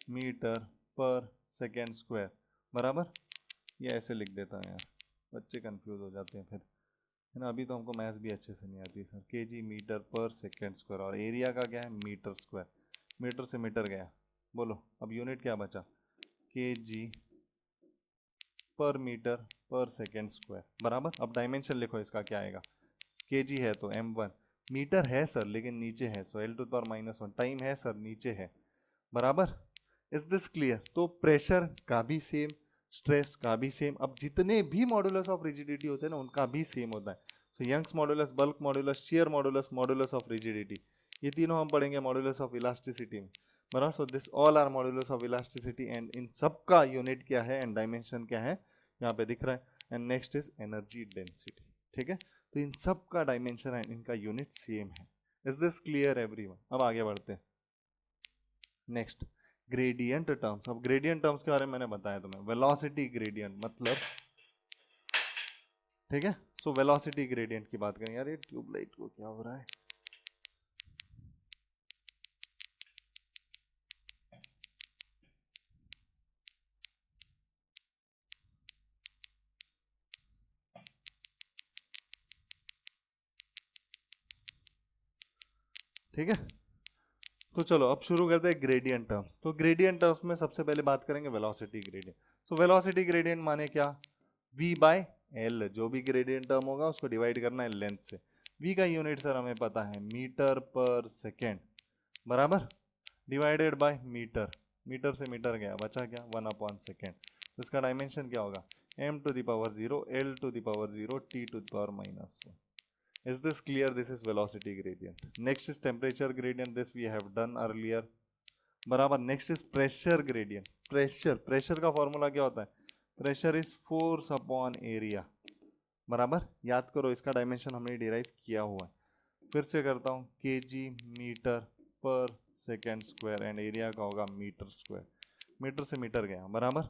metre per second square, बराबर। ये ऐसे लिख देता है यार, बच्चे कंफ्यूज हो जाते हैं फिर, है ना। अभी तो हमको मैथ्स भी अच्छे से नहीं आती sir. KG metre per second square, और एरिया का क्या है, मीटर स्क्वायर, मीटर से मीटर गया, बोलो अब यूनिट क्या बचा, केजी पर मीटर पर सेकेंड स्क्वायर, बराबर। अब डायमेंशन लिखो, इसका क्या आएगा, केजी है तो m1, मीटर है सर लेकिन नीचे है, सो l to the power -1, time है सर नीचे है, बराबर। Is this clear? तो प्रेशर का भी सेम, स्ट्रेस का भी सेम। अब जितने भी मॉडुलस ऑफ रिजिडिटी होते हैं ना, उनका भी सेम होता है। तो Young's modulus, bulk modulus, shear modulus, modulus of rigidity, ये तीनों हम पढ़ेंगे मॉडुलस ऑफ इलास्टिसिटी में, बराबर। So this all are modulus of elasticity, and इन सब का यूनिट क्या है एंड डायमेंशन क्या है, यहाँ पे दिख रहा है। And next is energy density, ठीक है। तो इन सब का डायमेंशन है, इनका यूनिट सेम है। Is this clear everyone? अब आगे बढ़ते हैं। Next gradient terms. अब ग्रेडियंट टर्म्स के बारे में मैंने बताया तुम्हें, वेलोसिटी ग्रेडियंट मतलब, ठीक है। सो वेलोसिटी ग्रेडियंट की बात करें। यार ये ट्यूबलाइट को क्या हो रहा है, ठीक है। तो चलो अब शुरू करते हैं ग्रेडियंट टर्म। तो ग्रेडियंट टर्म्स में सबसे पहले बात करेंगे velocity gradient. So velocity gradient माने क्या, v बाय एल, जो भी ग्रेडियंट टर्म होगा उसको डिवाइड करना है लेंथ से। v का यूनिट सर हमें पता है मीटर पर सेकेंड, बराबर, डिवाइडेड बाय मीटर, मीटर से मीटर गया, बचा क्या 1 अपॉन सेकेंड। तो इसका डायमेंशन क्या होगा, m to the power 0, l to the power 0, t to the power -1। Is this clear? This is velocity gradient. Next is temperature gradient. This we have done earlier. बराबर. Next is pressure gradient. Pressure का formula क्या होता है? Pressure is force upon area. बराबर. याद करो, इसका dimension हमने डिराइव किया हुआ है. फिर से करता हूँ, KG metre per second square and area का होगा मीटर स्क्वायर. मीटर से मीटर गया. बराबर.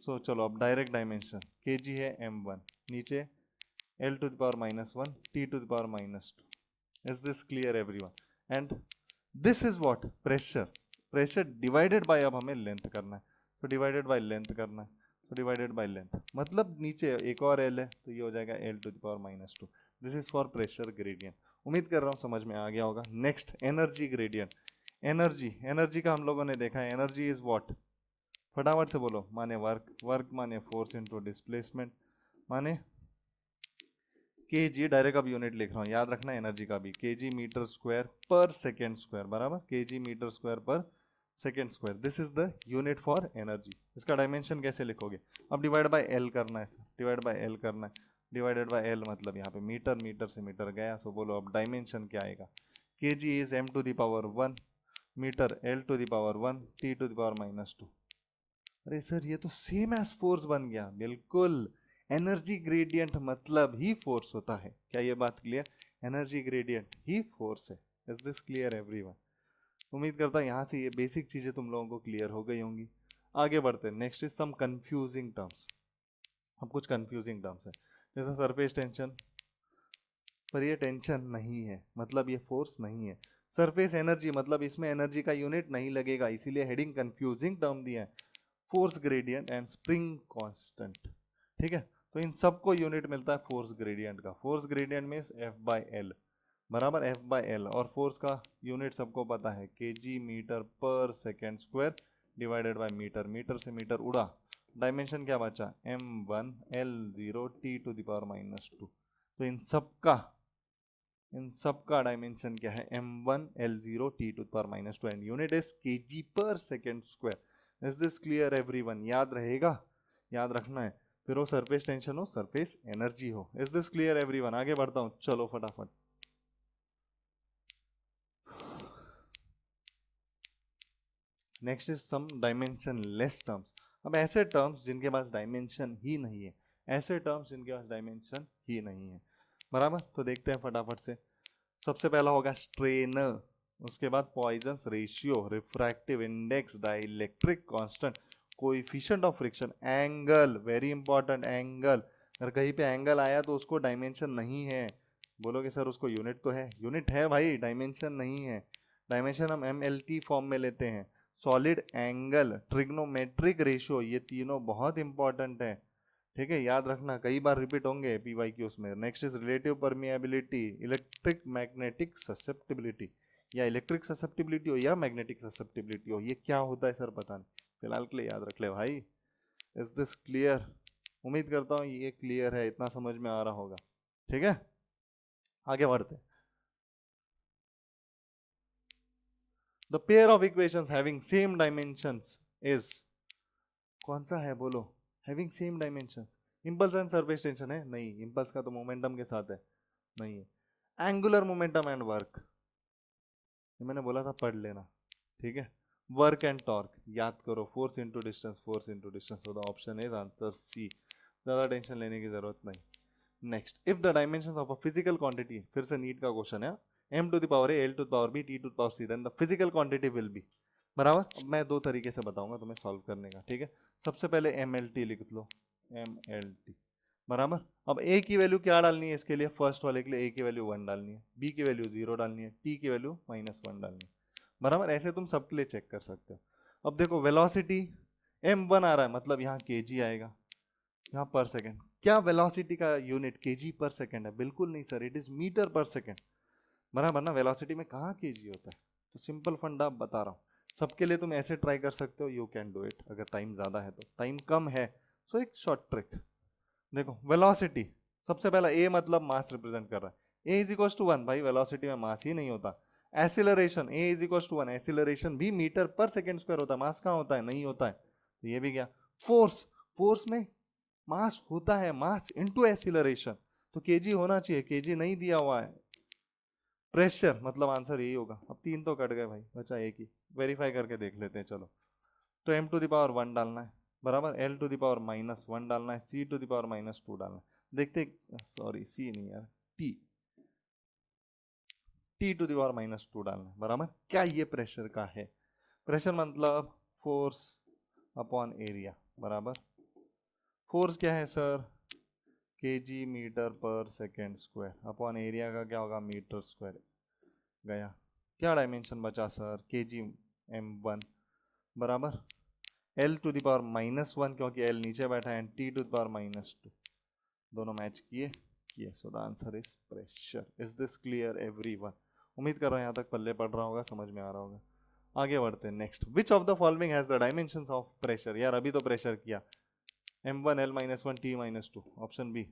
सो चलो अब डायरेक्ट डायमेंशन. केजी है m1, नीचे l to the power -1 t to the power -2. Is this clear everyone? And this is what? Pressure. Pressure divided by, अब हमें लेंथ करना है, तो डिवाइडेड बाय लेंथ करना है, तो डिवाइडेड बाय लेंथ, मतलब नीचे एक और एल है तो ये हो जाएगा l to the power -2. This is for pressure gradient. उम्मीद कर रहा हूँ समझ में आ गया होगा. Next energy gradient. एनर्जी का हम लोगों ने देखा है. Energy is what? फटाफट से बोलो. माने वर्क माने फोर्स इनटू डिस्प्लेसमेंट, माने kg. डायरेक्ट अब यूनिट लिख रहा हूँ, याद रखना एनर्जी का भी. kg मीटर स्क्वायर पर सेकेंड स्क्वायर. बराबर. kg मीटर स्क्वायर पर second square. This is the unit for energy. इसका डायमेंशन कैसे लिखोगे? अब डिवाइड बाय एल करना है. डिवाइड बाय एल करना है. डिवाइडेड बाय एल मतलब यहाँ पे मीटर, मीटर से मीटर गया. सो बोलो अब डायमेंशन क्या आएगा? kg is m to the power 1, metre l to the power 1, t to the power -2. अरे सर ये तो सेम एज फोर्स बन गया. बिल्कुल. एनर्जी ग्रेडियंट मतलब ही फोर्स होता है. क्या ये बात क्लियर? एनर्जी ग्रेडियंट ही फोर्स है. Is this clear everyone? उम्मीद करता हूँ यहाँ से ये बेसिक चीजें तुम लोगों को क्लियर हो गई होंगी. आगे बढ़ते हैं. Next is some confusing terms. अब कुछ कंफ्यूजिंग टर्म्स है, जैसे सरफेस टेंशन. पर ये टेंशन नहीं है, मतलब ये फोर्स नहीं है. सरफेस एनर्जी मतलब इसमें एनर्जी का यूनिट नहीं लगेगा, इसीलिए हेडिंग कंफ्यूजिंग टर्म दिया है. Force gradient and spring constant. ठीक है, तो इन सबको यूनिट मिलता है फोर्स ग्रेडियंट का. Force gradient means F/L. बराबर. F/L. और फोर्स का यूनिट सबको पता है, kg metre per second square divided by metre. Metre से मीटर उड़ा. डायमेंशन क्या बचा? m1 l0 t to the power -2. तो इन सबका डायमेंशन क्या है? m1 l0 t to the power -2 and unit is kg per second square. Is this clear everyone? याद रहेगा, याद रखना है. फिर वो सरफेस टेंशन हो, सरफेस एनर्जी हो. Is this clear everyone? आगे बढ़ता हूं, चलो फटाफट. Next is some dimensionless terms. अब ऐसे टर्म्स जिनके पास डायमेंशन ही नहीं है, ऐसे टर्म्स जिनके पास डायमेंशन ही नहीं है. बराबर. तो देखते हैं फटाफट से. सबसे पहला होगा स्ट्रेन, उसके बाद Poisson ratio, refractive index, dielectric constant, coefficient of friction, angle. Very important, angle. अगर कहीं पे एंगल आया तो उसको डायमेंशन नहीं है. बोलोगे सर उसको यूनिट तो है. यूनिट है भाई, डायमेंशन नहीं है. डायमेंशन हम MLT फॉर्म में लेते हैं. सॉलिड, एंगल, ट्रिग्नोमेट्रिक रेशियो, ये तीनों बहुत इंपॉर्टेंट है. ठीक है, याद रखना, कई बार रिपीट होंगे PYQs में. Next is relative permeability, electric magnetic susceptibility. या इलेक्ट्रिक ससेप्टिबिलिटी हो या मैग्नेटिक ससेप्टिबिलिटी हो, ये क्या होता है सर पता नहीं. फिलहाल के लिए याद रख ले भाई. Is this clear? उम्मीद करता हूँ ये क्लियर है, इतना समझ में आ रहा होगा. ठीक है, आगे बढ़ते. The pair of equations having same dimensions is, कौन सा है बोलो? Having same dimensions. Impulse and surface tension है? नहीं. इंपल्स का तो मोमेंटम के साथ है, नहीं है. एंगुलर मोमेंटम एंड वर्क, ये मैंने बोला था पढ़ लेना. ठीक है. वर्क एंड टॉर्क, याद करो. Force into distance, force into distance. So the option is answer C. ज़्यादा टेंशन लेने की जरूरत नहीं. Next, if the dimensions of a physical quantity, फिर से नीट का क्वेश्चन है. m to the power a, l to the power b, t to the power c, then the physical quantity will be. बराबर. अब मैं दो तरीके से बताऊंगा तुम्हें सॉल्व करने का. ठीक है, सबसे पहले MLT लिख लो. MLT. बराबर. अब a की वैल्यू क्या डालनी है इसके लिए? फर्स्ट वाले के लिए a की वैल्यू 1 डालनी है, b की वैल्यू 0 डालनी है, t की वैल्यू -1 डालनी है. बराबर. ऐसे तुम सबके लिए चेक कर सकते हो. अब देखो वेलोसिटी m1 आ रहा है, मतलब यहाँ kg आएगा, यहाँ पर सेकेंड. क्या वेलोसिटी का यूनिट kg पर सेकेंड है? बिल्कुल नहीं sir, it is metre per second. बराबर ना. वेलोसिटी में कहाँ kg होता है? तो सिंपल फंडा बता रहा हूँ. सबके लिए तुम ऐसे ट्राई कर सकते हो, यू कैन डू इट. अगर टाइम ज़्यादा है तो, टाइम कम है सो एक शॉर्ट ट्रिक. देखो वेलोसिटी, सबसे पहला a मतलब मास रिप्रेजेंट कर रहा है. a is equal to 1. भाई वेलोसिटी में मास ही नहीं होता. Acceleration, a is equal to 1. Acceleration भी मीटर पर सेकेंड स्क्वायर होता है, मास कहाँ होता है? नहीं होता है. तो ये भी गया. फोर्स, फोर्स में मास होता है, मास इनटू एसिलरेशन. तो केजी होना चाहिए, केजी नहीं दिया हुआ है। प्रेशर मतलब आंसर यही होगा। अब 3 तो कट गए भाई, बचा एक ही, वेरीफाई करके देख लेते हैं चलो। तो m टू द पावर 1 डालना है बराबर, l टू द पावर -1 डालना है, c टू द पावर -2 डालना है। देखते, सॉरी c नहीं यार, t टू द पावर -2 डालना है बराबर। क्या ये प्रेशर का है? प्रेशर मतलब फोर्स अपॉन एरिया बराबर। फोर्स क्या है sir? KG metre per second square upon area का क्या होगा? Metre square. गया, क्या डायमेंशन बचा सर? केजी m1 बराबर l टू द पावर -1 क्योंकि l नीचे बैठा है, t टू द पावर -2, दोनों मैच किए so the answer is pressure. Is this clear everyone? उम्मीद कर रहा हूँ यहाँ तक पल्ले पड़ रहा होगा, समझ में आ रहा होगा। आगे बढ़ते हैं next. Which of the following has the dimensions of pressure? यार अभी तो प्रेशर किया, m1 l-1 t-2, option B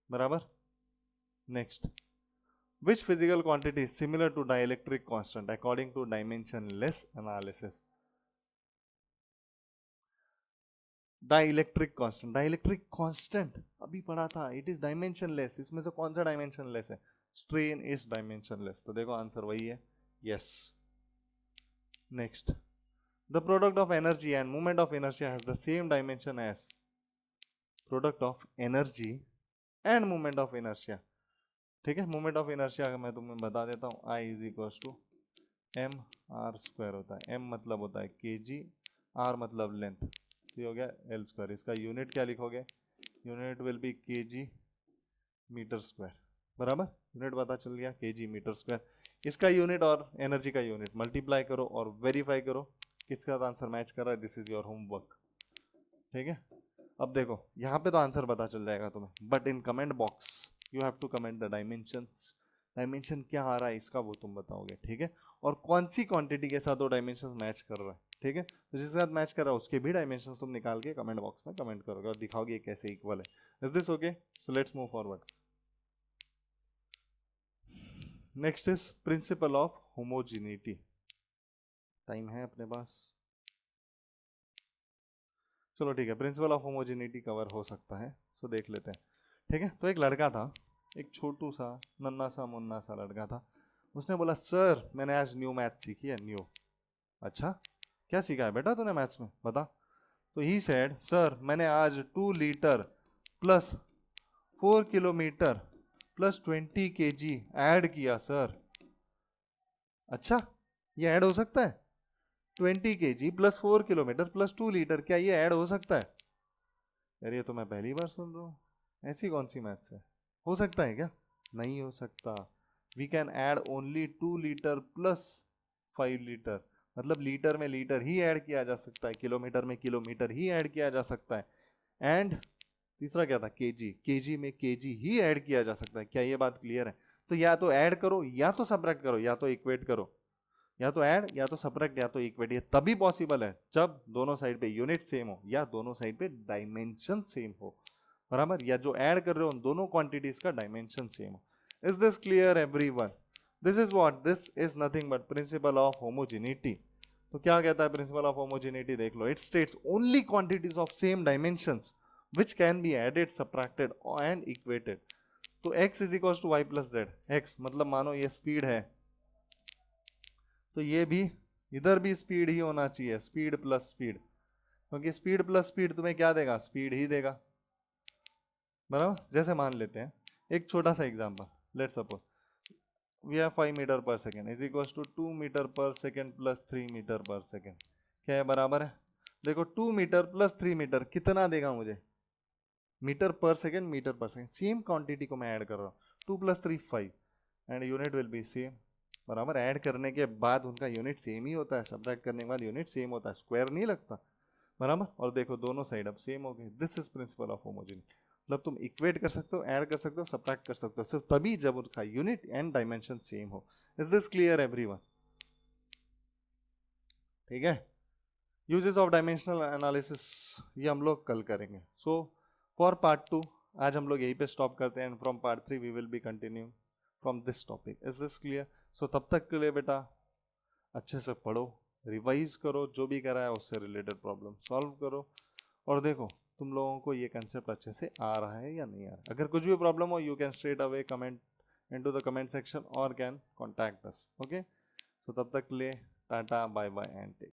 बराबर। Next, which physical quantity is similar to dielectric constant according to dimensionless analysis? Dielectric constant, dielectric constant अभी पढ़ा था, it is dimensionless. इसमें से कौन सा डायमेंशनलेस है? स्ट्रेन इज डायमेंशनलेस, तो देखो आंसर वही है, yes. Next, the product of energy and movement of inertia has the same dimension as product of energy and movement of inertia. ठीक है, मूवमेंट ऑफ इनर्शिया मैं तुम्हें बता देता हूँ, I is equals to mr² होता है। m मतलब होता है kg, r मतलब लेंथ, ये हो गया l²। इसका यूनिट क्या लिखोगे? Unit will be kg metre square बराबर। यूनिट पता चल गया, kg मीटर स्क्वायर। इसका यूनिट और एनर्जी का यूनिट मल्टीप्लाई करो और वेरीफाई करो किसका आंसर मैच कर रहा है। दिस इज योर होमवर्क, ठीक है। अब देखो यहाँ पे तो आंसर पता चल जाएगा तुम्हें, but in comment box you have to comment the dimensions. Dimension क्या आ रहा है इसका वो तुम बताओगे, ठीक है। और कौन सी क्वांटिटी के साथ वो डायमेंशन मैच कर रहा है, ठीक है। तो जिसके साथ मैच कर रहा है उसके भी डायमेंशन तुम निकाल के कमेंट बॉक्स में कमेंट करोगे और दिखाओगे ये कैसे इक्वल है। Is this okay? So let's move forward. Next is principal of homogeneity. Time है अपने पास? चलो ठीक है, प्रिंसिपल ऑफ होमोजेनिटी कवर हो सकता है, सो देख लेते हैं, ठीक है। तो एक लड़का था, एक छोटू सा नन्ना सा मुन्ना सा लड़का था। उसने बोला सर मैंने आज न्यू मैथ सीखी है। न्यू? अच्छा, क्या सीखा है बेटा तूने मैथ्स में, बता। तो ही सेड सर मैंने आज 2 litre plus 4 kilometre plus 20 kg add किया सर। अच्छा, ये ऐड हो सकता है? 20 kg plus 4 kilometre plus 2 litre, क्या ये ऐड हो सकता है? यार ये तो मैं पहली बार सुन रहा हूँ, ऐसी कौन सी मैथ्स है? हो सकता है क्या? नहीं हो सकता। We can add only 2 litre plus 5 litre, मतलब लीटर में लीटर ही ऐड किया जा सकता है, किलोमीटर में किलोमीटर ही ऐड किया जा सकता है। एंड तीसरा क्या था? केजी, केजी में केजी ही ऐड किया जा सकता है। क्या ये बात क्लियर है? तो या तो ऐड करो या तो सब्ट्रैक्ट करो या तो इक्वेट करो, या तो ऐड या तो सब्ट्रैक्ट या तो इक्वेट। ये तभी पॉसिबल है जब दोनों साइड पे यूनिट सेम हो या दोनों साइड पे डायमेंशन सेम हो बराबर, या जो ऐड कर रहे हो उन दोनों क्वांटिटीज का डायमेंशन सेम हो। Is this clear everyone? This is what, this is nothing but principle of homogeneity. तो क्या कहता है प्रिंसिपल ऑफ होमोजेनिटी? देख लो, it states only quantities of same dimensions which can be added, subtracted and equated। तो x is equals to y plus z। x मतलब मानो ये स्पीड है, तो ये भी इधर भी स्पीड ही होना चाहिए, स्पीड प्लस स्पीड, क्योंकि स्पीड प्लस स्पीड तुम्हें क्या देगा? स्पीड ही देगा बराबर। जैसे मान लेते हैं एक छोटा सा example, let's suppose we have 5 metre per second is equals to 2 metre per second plus 3 metre per second. क्या है? बराबर है। देखो 2 मीटर प्लस 3 मीटर कितना देगा मुझे? Metre per second, metre per second, same quantity को मैं ऐड कर रहा हूँ। 2 + 3 5 and unit will B same बराबर। ऐड करने के बाद उनका यूनिट सेम ही होता है, सब्ट्रैक्ट करने के बाद यूनिट सेम होता है, स्क्वायर नहीं लगता बराबर। और देखो दोनों साइड अब सेम हो गए। This is principal of homogeneity. मतलब तुम इक्वेट कर सकते हो, ऐड कर सकते हो, सब्ट्रैक्ट कर सकते हो, सिर्फ तभी जब उनका यूनिट एंड डायमेंशन सेम हो। Is this clear everyone? ठीक है। यूजेस ऑफ डायमेंशनल एनालिसिस ये हम लोग कल करेंगे। सो फॉर पार्ट 2 आज हम लोग यहीं पे स्टॉप करते हैं, and from part 3 we will be continue from this topic. Is this clear? So तब तक के लिए बेटा अच्छे से पढ़ो, रिवाइज करो, जो भी करा है उससे रिलेटेड प्रॉब्लम सॉल्व करो। और देखो तुम लोगों को ये कंसेप्ट अच्छे से आ रहा है या नहीं आ रहा है। अगर कुछ भी प्रॉब्लम हो, you can straight away comment into the comment section और can contact us. Okay, so तब तक ले टाटा बाय बाय एंड टेक।